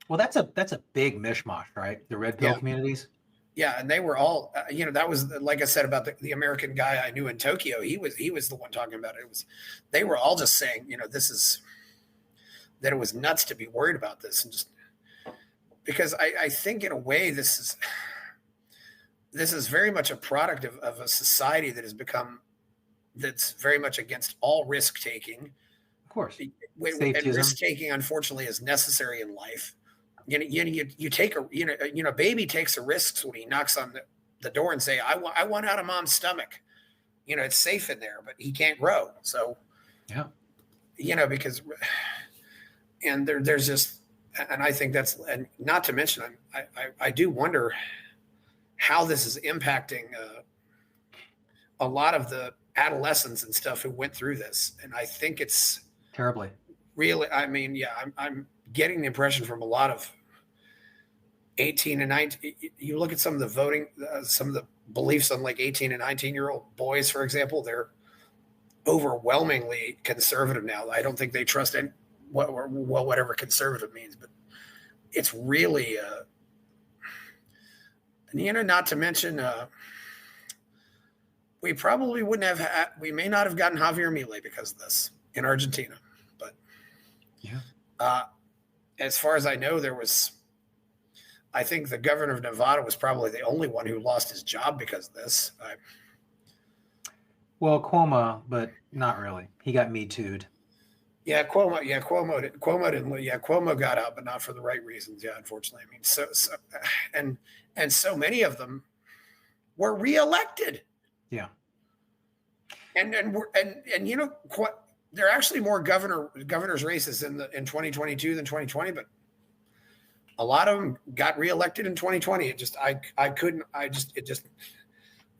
Well, that's a big mishmash, right? The red pill communities.
Yeah, and they were all, that was like I said about the American guy I knew in Tokyo. He was the one talking about it. They were all just saying, that it was nuts to be worried about this, and just because I think in a way this is very much a product of a society that has become that's very much against all risk taking.
Of course,
and risk taking unfortunately is necessary in life. You take a baby takes the risks when he knocks on the door and say, I want out of mom's stomach. It's safe in there, but he can't grow. So, because, and there's just, and I think that's, and not to mention, I do wonder how this is impacting a lot of the adolescents and stuff who went through this. And I think it's
terribly.
Really, I mean, I'm getting the impression from a lot of 18 and 19. You look at some of the voting, some of the beliefs on like 18 and 19-year-old boys, for example, they're overwhelmingly conservative now. I don't think they trust whatever conservative means, but it's really, not to mention, we probably wouldn't have we may not have gotten Javier Milei because of this in Argentina. As far as I know, I think the governor of Nevada was probably the only one who lost his job because of this.
Well, Cuomo, but not really. He got Me Too'd.
Yeah, Cuomo didn't. Cuomo got out, but not for the right reasons. Yeah, unfortunately. I mean, and so many of them were reelected.
Yeah.
And there are actually more governors races in 2022 than 2020, but a lot of them got reelected in 2020.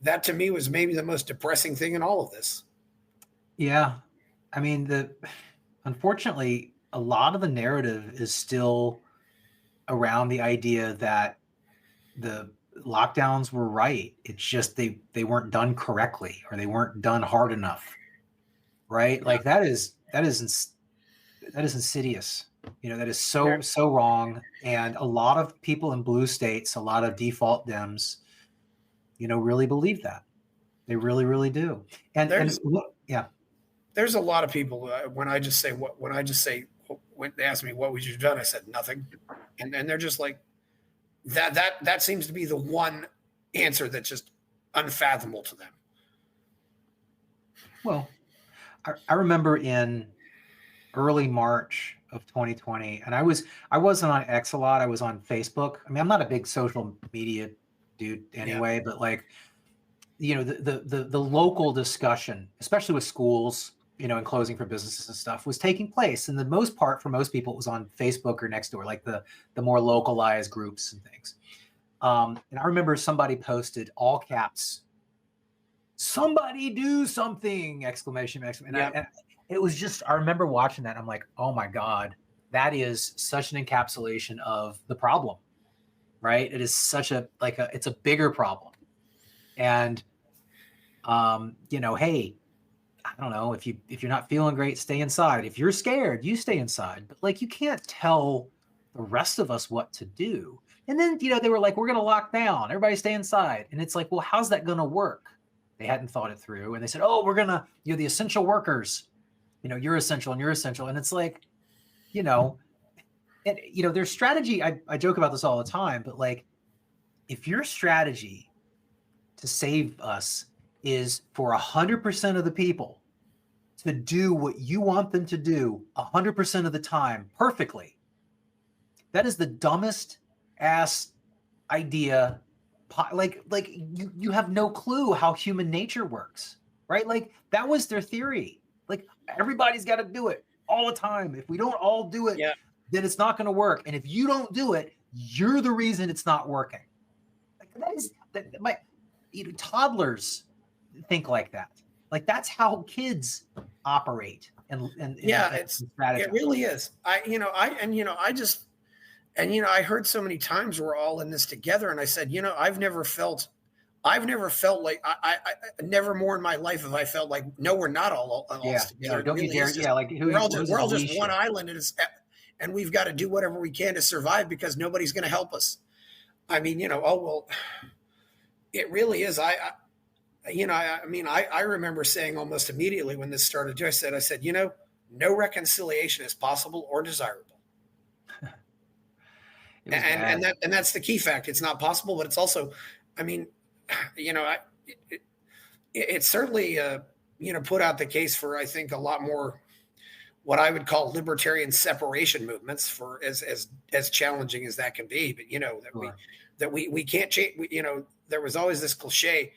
That to me was maybe the most depressing thing in all of this.
Yeah. I mean, unfortunately, a lot of the narrative is still around the idea that the lockdowns were right. It's just they weren't done correctly, or they weren't done hard enough. Right? Yeah. Like that is insidious. That is so wrong. And a lot of people in blue states, a lot of default Dems, really believe that. They really, really do. And
there's a lot of people when they ask me what would you have done, I said nothing, and they're just like that seems to be the one answer that's just unfathomable to them.
Well, I remember in early March of 2020, and I wasn't on X a lot. I was on Facebook. I mean, I'm not a big social media dude anyway, but like, the local discussion, especially with schools, and closing for businesses and stuff, was taking place. And the most part for most people, it was on Facebook or Nextdoor, like the more localized groups and things. And I remember somebody posted all caps, "Somebody do something!" exclamation. And it was just, I remember watching that. And I'm like, oh my God, that is such an encapsulation of the problem, right? It is such it's a bigger problem. And, hey, I don't know, if you're not feeling great, stay inside. If you're scared, you stay inside. But like, you can't tell the rest of us what to do. And then, they were like, we're going to lock down, everybody stay inside. And it's like, well, how's that going to work? They hadn't thought it through. And they said, oh, we're going to, the essential workers, you're essential and you're essential. And it's like, their strategy, I joke about this all the time, but like, if your strategy to save us is for 100% of the people to do what you want them to do 100% of the time perfectly, that is the dumbest ass idea. Like you have no clue how human nature works, right? Like, that was their theory. Like, everybody's got to do it all the time. If we don't all do it, then it's not going to work. And if you don't do it, you're the reason it's not working. Toddlers think like that. Like, that's how kids operate.
It really is. I heard so many times we're all in this together. And I said, I've never felt like I never more in my life have I felt like, no, we're not all together.
Don't you dare.
We're all just one island, and we've got to do whatever we can to survive because nobody's going to help us. I mean, it really is. I remember saying almost immediately when this started, I said, no reconciliation is possible or desirable. And that's the key fact. It's not possible, but it's also, it certainly, put out the case for, I think, a lot more what I would call libertarian separation movements, for as challenging as that can be. But, we can't change, there was always this cliche,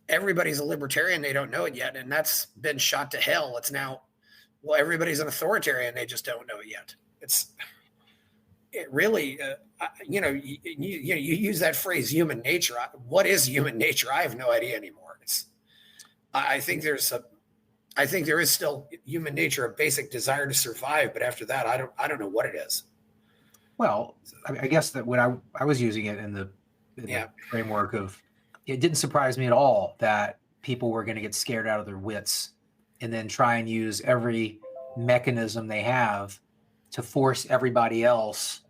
everybody's a libertarian, they don't know it yet. And that's been shot to hell. It's now, well, everybody's an authoritarian, they just don't know it yet. It really, you use that phrase, human nature. What is human nature? I have no idea anymore. I think there is still human nature, a basic desire to survive. But after that, I don't know what it is.
Well, I guess that when I was using it in the framework of, it didn't surprise me at all that people were going to get scared out of their wits and then try and use every mechanism they have to force everybody else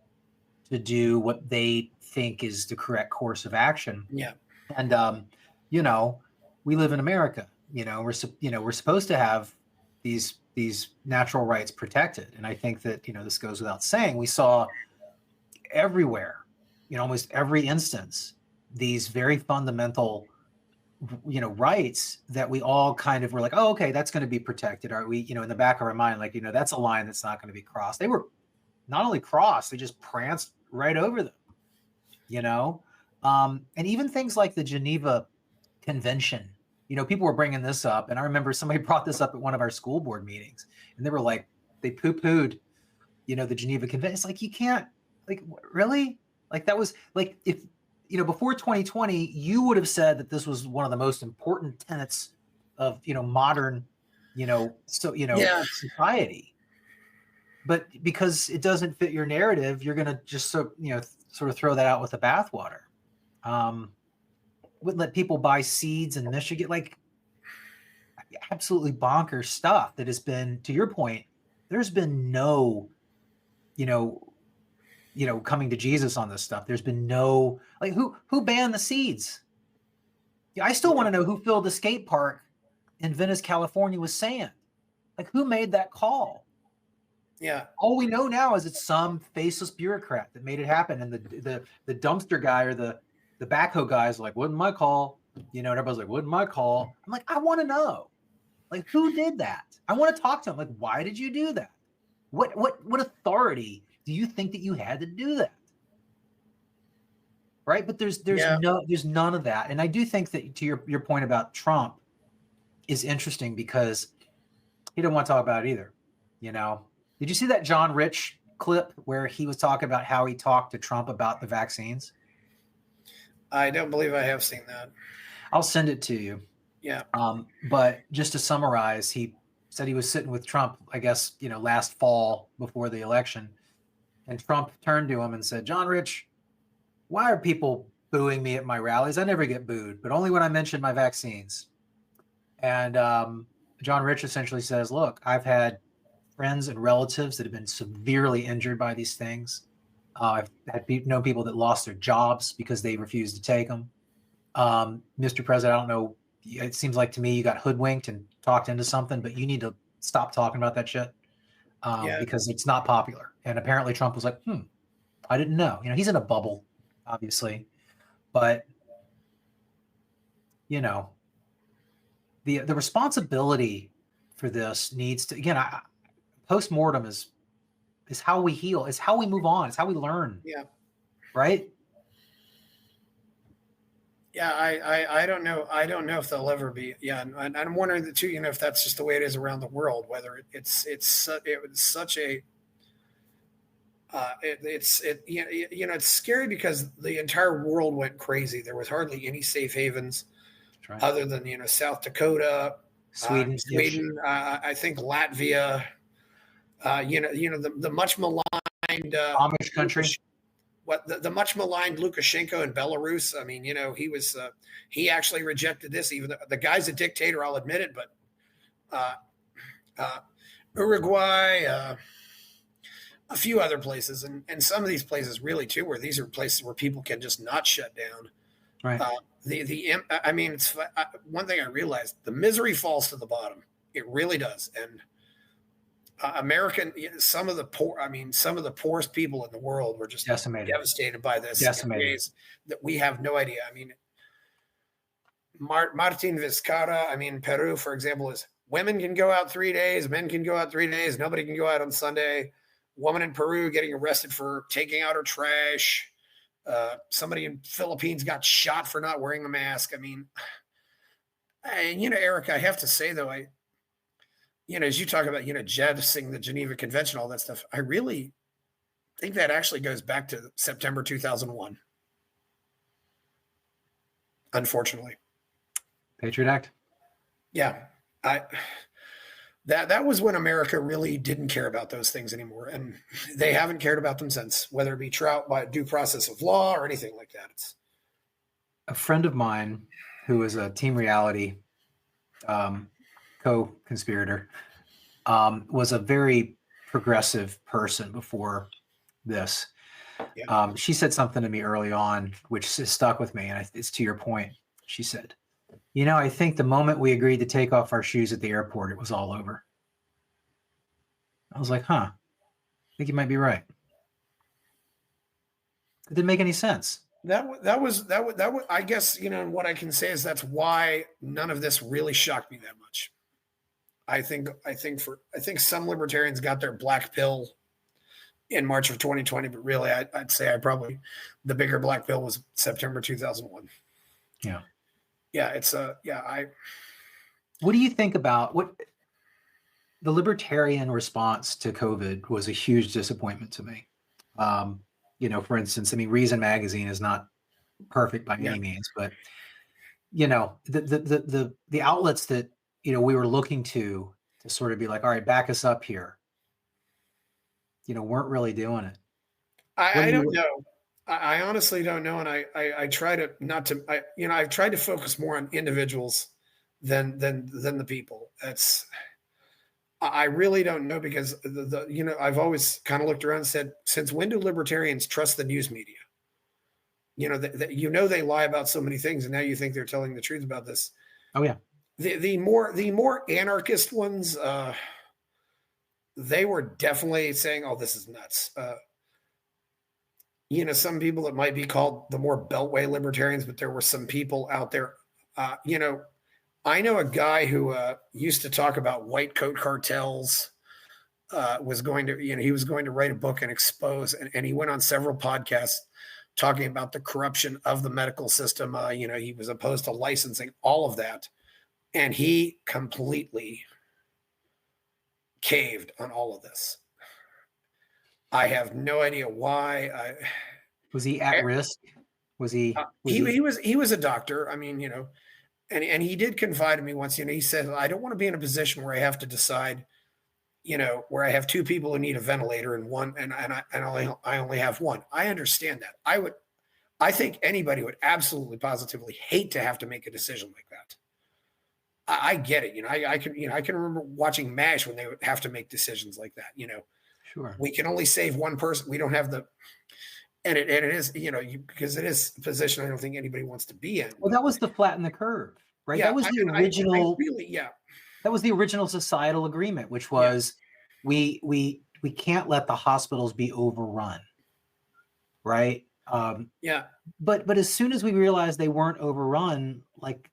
to do what they think is the correct course of action.
Yeah.
And, we live in America, we're supposed to have these natural rights protected. And I think that, this goes without saying, we saw everywhere, almost every instance, these very fundamental, rights that we all kind of were like, oh, okay, that's going to be protected. Are we, in the back of our mind, like, that's a line that's not going to be crossed. They were not only crossed, they just pranced right over them, and even things like the Geneva Convention, people were bringing this up. And I remember somebody brought this up at one of our school board meetings and they were like, they poo-pooed, the Geneva Convention. It's like, you can't, like, really? Like, that was like, if, before 2020, you would have said that this was one of the most important tenets of, modern, society. But because it doesn't fit your narrative, you're going to just sort of throw that out with the bathwater. Wouldn't let people buy seeds in Michigan, like absolutely bonkers stuff that has been, to your point, there's been no, coming to Jesus on this stuff. There's been no, like, who banned the seeds? I still want to know who filled the skate park in Venice, California with sand. Like, who made that call?
Yeah.
All we know now is it's some faceless bureaucrat that made it happen. And the dumpster guy or the backhoe guy is like, wasn't my call. And everybody's like, wasn't my call. I'm like, I want to know. Like, who did that? I want to talk to him. Like, why did you do that? What authority do you think that you had to do that? Right? But there's none of that. And I do think that, to your point about Trump, is interesting because he didn't want to talk about it either. Did you see that John Rich clip where he was talking about how he talked to Trump about the vaccines?
I don't believe I have seen that.
I'll send it to you.
Yeah.
But just to summarize, he said he was sitting with Trump, I guess, last fall before the election. And Trump turned to him and said, John Rich, why are people booing me at my rallies? I never get booed, but only when I mention my vaccines. And John Rich essentially says, look, I've had friends and relatives that have been severely injured by these things. I've had known people that lost their jobs because they refused to take them. Mr. President, I don't know. It seems like to me you got hoodwinked and talked into something, but you need to stop talking about that shit
Yeah.
because it's not popular. And apparently Trump was like, I didn't know. You know, he's in a bubble, obviously, but you know, the responsibility for this needs to again. Post-mortem is how we heal. It's how we move on. It's how we learn.
Yeah.
Right.
Yeah, I don't know. I don't know if they'll ever be. Yeah, and I'm wondering too. You know, if that's just the way it is around the world. Whether it was such a you know it's scary because the entire world went crazy. There was hardly any safe havens
Right.
other than South Dakota,
Sweden,
I think Latvia. The much maligned
Amish country.
The much maligned Lukashenko in Belarus. I mean, he actually rejected this. Even the guy's a dictator, I'll admit it. But Uruguay, a few other places, and some of these places really too, where these are places where people can just not shut down.
Right.
I mean, it's one thing I realized: the misery falls to the bottom. It really does, and. Some of the poorest people in the world were just devastated by this in ways that we have no idea. I mean, Martin Vizcarra, Peru, for example, is women can go out 3 days, men can go out 3 days, nobody can go out on Sunday. Woman in Peru getting arrested for taking out her trash. Somebody in Philippines got shot for not wearing a mask. I mean, and Eric, I have to say though, as you talk about, jettisoning the Geneva Convention, all that stuff, I really think that actually goes back to September 2001. Unfortunately.
Patriot Act.
Yeah. That was when America really didn't care about those things anymore. And they haven't cared about them since, whether it be by due process of law or anything like that. It's
a friend of mine who is a Team Reality co-conspirator, was a very progressive person before this. Yeah. She said something to me early on, which stuck with me, and it's to your point. She said, I think the moment we agreed to take off our shoes at the airport, it was all over. I was like, I think you might be right. It didn't make any sense.
That was I guess, what I can say is that's why none of this really shocked me that much. I think some libertarians got their black pill in March of 2020, but really I'd say the bigger black pill was September 2001.
Yeah.
Yeah.
What do you think about what the libertarian response to COVID was? A huge disappointment to me. For instance, Reason Magazine is not perfect by any means, but the outlets that, we were looking to sort of be like, all right, back us up here, weren't really doing it.
I don't know. I honestly don't know. And I try to I've tried to focus more on individuals than the people. I really don't know because I've always kind of looked around and said, since when do libertarians trust the news media? They lie about so many things, and now you think they're telling the truth about this.
Oh yeah.
The more anarchist ones, they were definitely saying, "Oh, this is nuts." Some people that might be called the more beltway libertarians, but there were some people out there. I know a guy who used to talk about white coat cartels. Was going to write a book and expose, and he went on several podcasts talking about the corruption of the medical system. He was opposed to licensing, all of that. And he completely caved on all of this. I have no idea why.
Was he at risk? Was he?
He was a doctor. And he did confide in me once. He said, "I don't want to be in a position where I have to decide, where I have two people who need a ventilator and one, and I only have one." I understand that. I think anybody would absolutely positively hate to have to make a decision like that. I get it. I can, I can remember watching MASH when they would have to make decisions like that.
Sure.
We can only save one person. We don't have the, and it is, because it is a position I don't think anybody wants to be in.
Well, that was the flatten the curve, right?
Yeah,
That was the original.
Yeah.
That was the original societal agreement, which was we can't let the hospitals be overrun, right?
Yeah.
But as soon as we realized they weren't overrun, like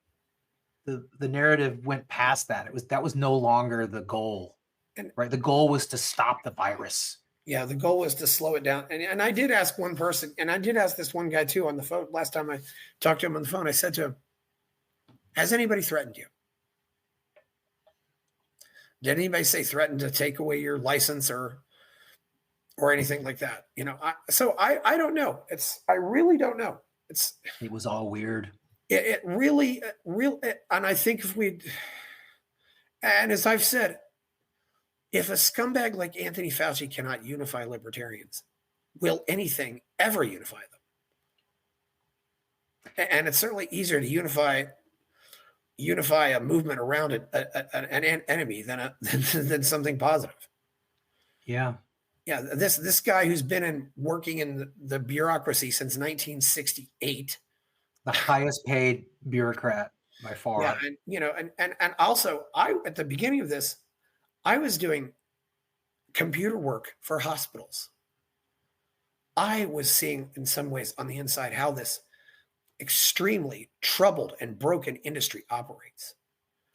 the narrative went past that. That was no longer the goal, right? The goal was to stop the virus.
Yeah, the goal was to slow it down. And I did ask one person, and I did ask this one guy too on the phone. Last time I talked to him on the phone, I said to him, has anybody threatened you? Did anybody say threaten to take away your license or anything like that? So I don't know. I really don't know.
It was all weird.
It really, and I think and as I've said, if a scumbag like Anthony Fauci cannot unify libertarians, will anything ever unify them? And it's certainly easier to unify a movement around an enemy than something positive.
Yeah.
Yeah. This guy who's been working in the bureaucracy since 1968.
The highest paid bureaucrat by far.
Yeah, and also at the beginning of this, I was doing computer work for hospitals. I was seeing in some ways on the inside how this extremely troubled and broken industry operates.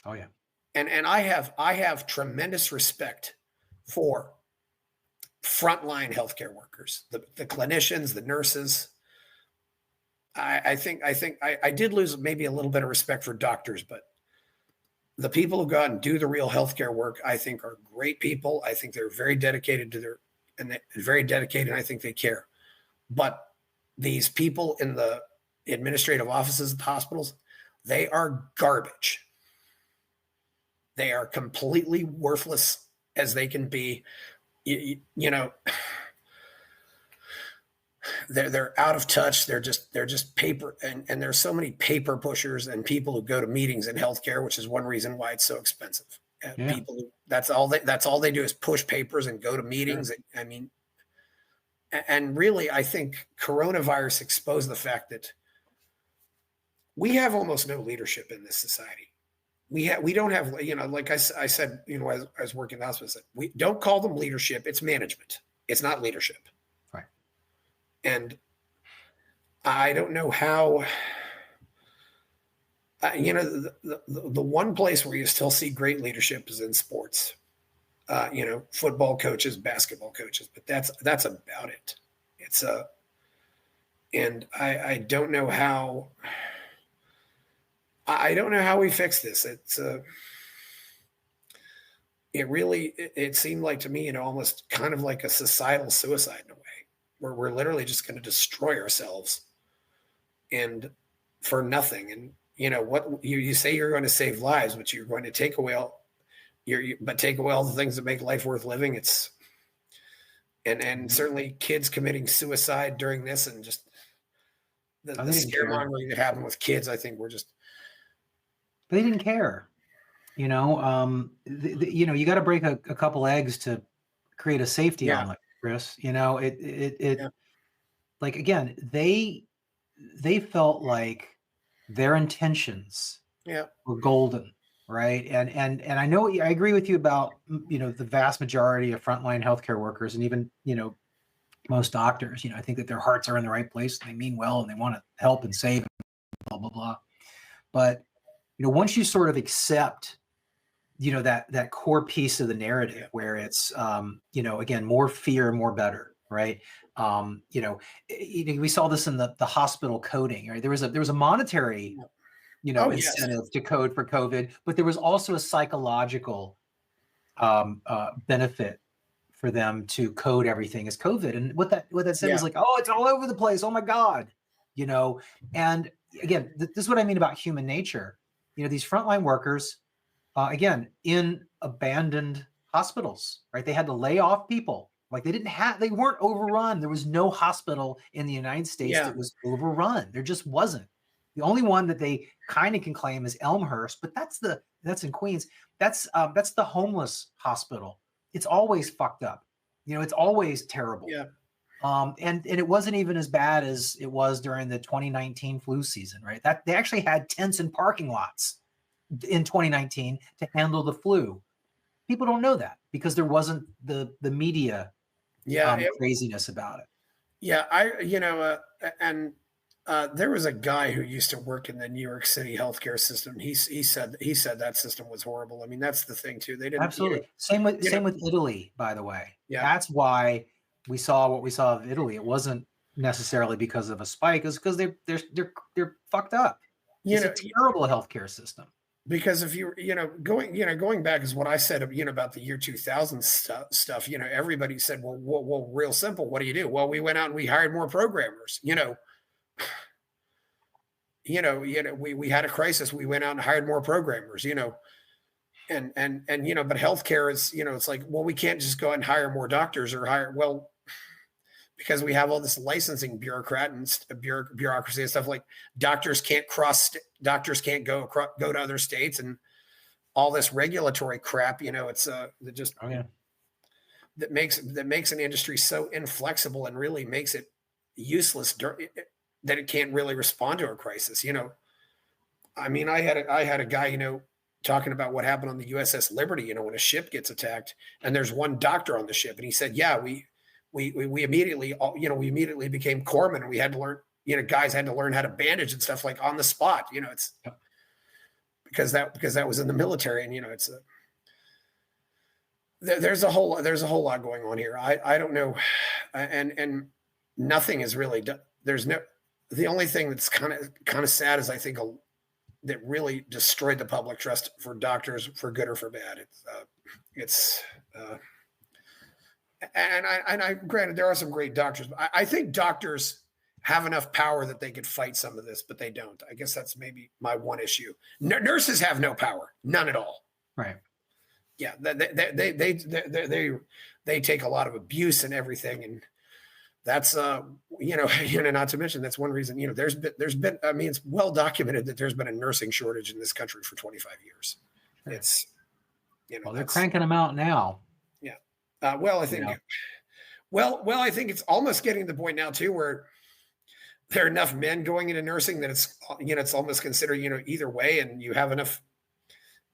Oh yeah.
And I have tremendous respect for frontline healthcare workers, the clinicians, the nurses. I think I did lose maybe a little bit of respect for doctors, but the people who go out and do the real healthcare work, I think, are great people. I think they're very dedicated and I think they care. But these people in the administrative offices at the hospitals, they are garbage. They are completely worthless as they can be. They're out of touch. They're just paper, and there's so many paper pushers and people who go to meetings in healthcare, which is one reason why it's so expensive.
Yeah.
People that's all they do is push papers and go to meetings. Sure. I mean, and really, I think coronavirus exposed the fact that we have almost no leadership in this society. We don't have, like I said, as I was working in the hospital, we don't call them leadership. It's management. It's not leadership.
Right.
And I don't know how, the one place where you still see great leadership is in sports, football coaches, basketball coaches, but that's about it. And I don't know how, we fix this. It seemed like to me, almost kind of like a societal suicide in a way, where we're literally just going to destroy ourselves and for nothing. And what you say you're going to save lives, but you're going to take away all the things that make life worth living. And certainly kids committing suicide during this, and just the scaremongering that happened with kids. I think
But they didn't care. You got to break a couple eggs to create a safety omelet, Chris. Like, again, they felt like their intentions were golden, right? And I know I agree with you about the vast majority of frontline healthcare workers, and even most doctors. I think that their hearts are in the right place. And they mean well, and they want to help and save, and blah blah blah. But once you sort of accept, that core piece of the narrative where it's, again, more fear, more better, right? We saw this in the hospital coding, right? There was a monetary, incentive to code for COVID, but there was also a psychological benefit for them to code everything as COVID. And what that said was like, oh, it's all over the place. Oh my God, and again, this is what I mean about human nature. These frontline workers, again, in abandoned hospitals, right? They had to lay off people. Like they weren't overrun. There was no hospital in the United States that was overrun. There just wasn't. The only one that they kind of can claim is Elmhurst, but that's in Queens. That's the homeless hospital. It's always fucked up. It's always terrible.
Yeah.
And it wasn't even as bad as it was during the 2019 flu season, right? That they actually had tents in parking lots in 2019 to handle the flu. People don't know that because there wasn't the media craziness about it.
Yeah, there was a guy who used to work in the New York City healthcare system. He said that system was horrible. I mean, that's the thing too. They didn't
absolutely same with Italy, by the way.
Yeah,
that's why we saw what we saw of Italy. It wasn't necessarily because of a spike; it's because they're fucked up. It's a terrible healthcare system.
Because if going back is what I said, about the year 2000 stuff. Everybody said, well, real simple. What do you do? Well, we went out and we hired more programmers. We had a crisis. We went out and hired more programmers. And but healthcare is, it's like, well, we can't just go out and hire more doctors because we have all this licensing bureaucracy and stuff. Like doctors can't go to other states and all this regulatory crap. It's that makes an industry so inflexible and really makes it useless that it can't really respond to a crisis. I mean, I had a guy, talking about what happened on the USS Liberty, when a ship gets attacked and there's one doctor on the ship, and he said, yeah, we immediately became corpsmen, and we had to learn, guys had to learn how to bandage and stuff like on the spot. It's because that was in the military, and it's there's a whole lot going on here. I don't know, and nothing is really done. The only thing that's kind of sad is I think that really destroyed the public trust for doctors, for good or for bad. And I granted there are some great doctors, but I think doctors have enough power that they could fight some of this, but they don't. I guess that's maybe my one issue. Nurses have no power, none at all.
Right.
Yeah, they take a lot of abuse and everything, and that's not to mention that's one reason. There's been. I mean, it's well documented that there's been a nursing shortage in this country for 25 years. Sure. It's
well, they're cranking them out now.
Yeah. I think it's almost getting to the point now too where there are enough men going into nursing that it's almost considered either way, and you have enough,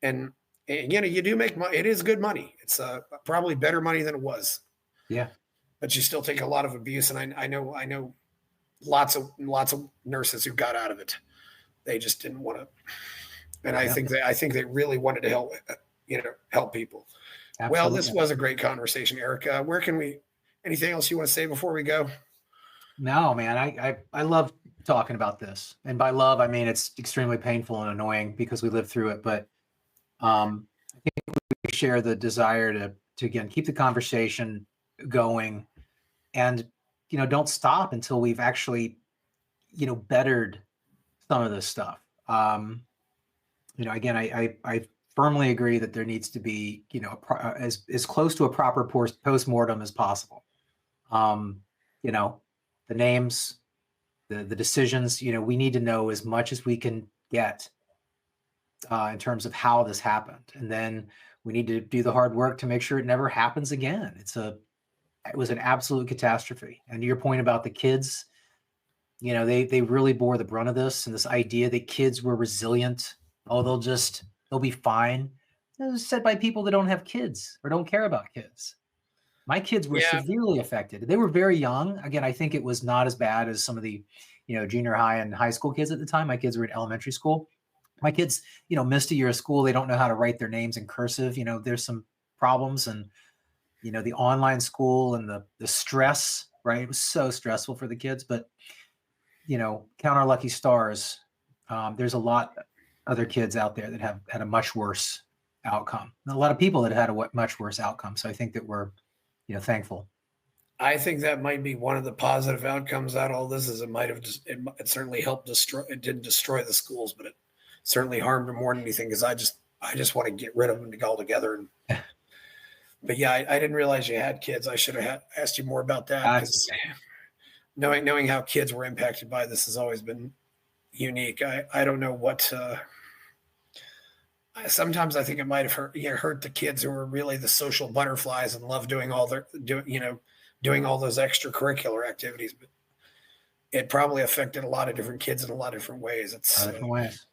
and you do make money. It is good money. It's probably better money than it was.
Yeah,
but you still take a lot of abuse, and I know lots of nurses who got out of it. They just didn't want to, and I think they really wanted to help people. Absolutely. Well, this was a great conversation, Eric. Anything else you want to say before we go?
No, man, I love talking about this. And by love, I mean, it's extremely painful and annoying because we lived through it. But I think we share the desire to again, keep the conversation going and, don't stop until we've actually, bettered some of this stuff. Again, I firmly agree that there needs to be, as close to a proper post-mortem as possible. The names, the decisions, we need to know as much as we can get in terms of how this happened. And then we need to do the hard work to make sure it never happens again. It was an absolute catastrophe. And to your point about the kids, they really bore the brunt of this, and this idea that kids were resilient. Oh, they'll be fine. It was said by people that don't have kids or don't care about kids. My kids were severely affected. They were very young. Again, I think it was not as bad as some of the, junior high and high school kids at the time. My kids were in elementary school. My kids, missed a year of school. They don't know how to write their names in cursive. There's some problems, and, the online school and the stress, right? It was so stressful for the kids, but, count our lucky stars. There's a lot other kids out there that have had a much worse outcome. A lot of people that had a much worse outcome. So I think that we're, thankful.
I think that might be one of the positive outcomes out of all this. Is it certainly helped destroy. It didn't destroy the schools, but it certainly harmed them more than anything. Because I just want to get rid of them altogether. But yeah, I didn't realize you had kids. I should have asked you more about that. Knowing how kids were impacted by this has always been unique. I don't know what. Sometimes I think it might have hurt the kids who are really the social butterflies and love doing all doing all those extracurricular activities. But it probably affected a lot of different kids in a lot of different ways. It's
different ways.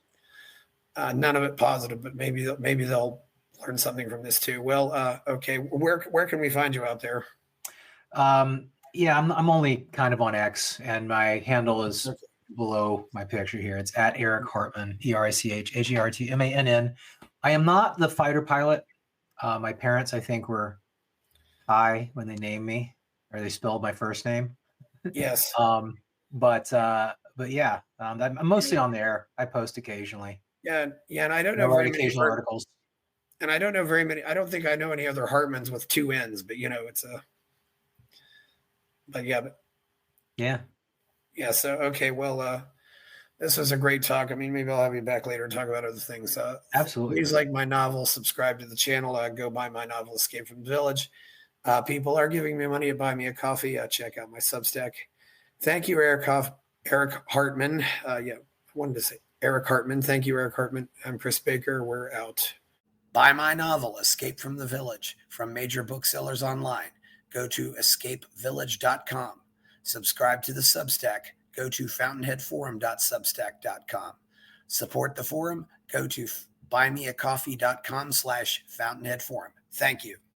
None of it positive, but maybe they'll learn something from this too. Well, okay, where can we find you out there?
Yeah, I'm only kind of on X, and my handle is below my picture here. It's at Erich Hartmann, ErichHartmann. I am not the fighter pilot. My parents, I think, were high when they named me, or they spelled my first name.
Yes.
But yeah, I'm mostly on there. I post occasionally.
Yeah, and I don't know very many
occasional articles.
And I don't know very many. I don't think I know any other Hartmans with two N's, but it's a. But yeah, yeah. So okay, well, this was a great talk. I mean, maybe I'll have you back later and talk about other things.
Absolutely.
Please like my novel, subscribe to the channel. Go buy my novel, Escape from the Village. People are giving me money to buy me a coffee. Check out my Substack. Thank you, Erich Hartmann. I wanted to say Erich Hartmann. Thank you, Erich Hartmann. I'm Chris Baker. We're out. Buy my novel, Escape from the Village, from major booksellers online. Go to escapevillage.com. Subscribe to the Substack. Go to fountainheadforum.substack.com. Support the forum. Go to buymeacoffee.com/fountainheadforum. Thank you.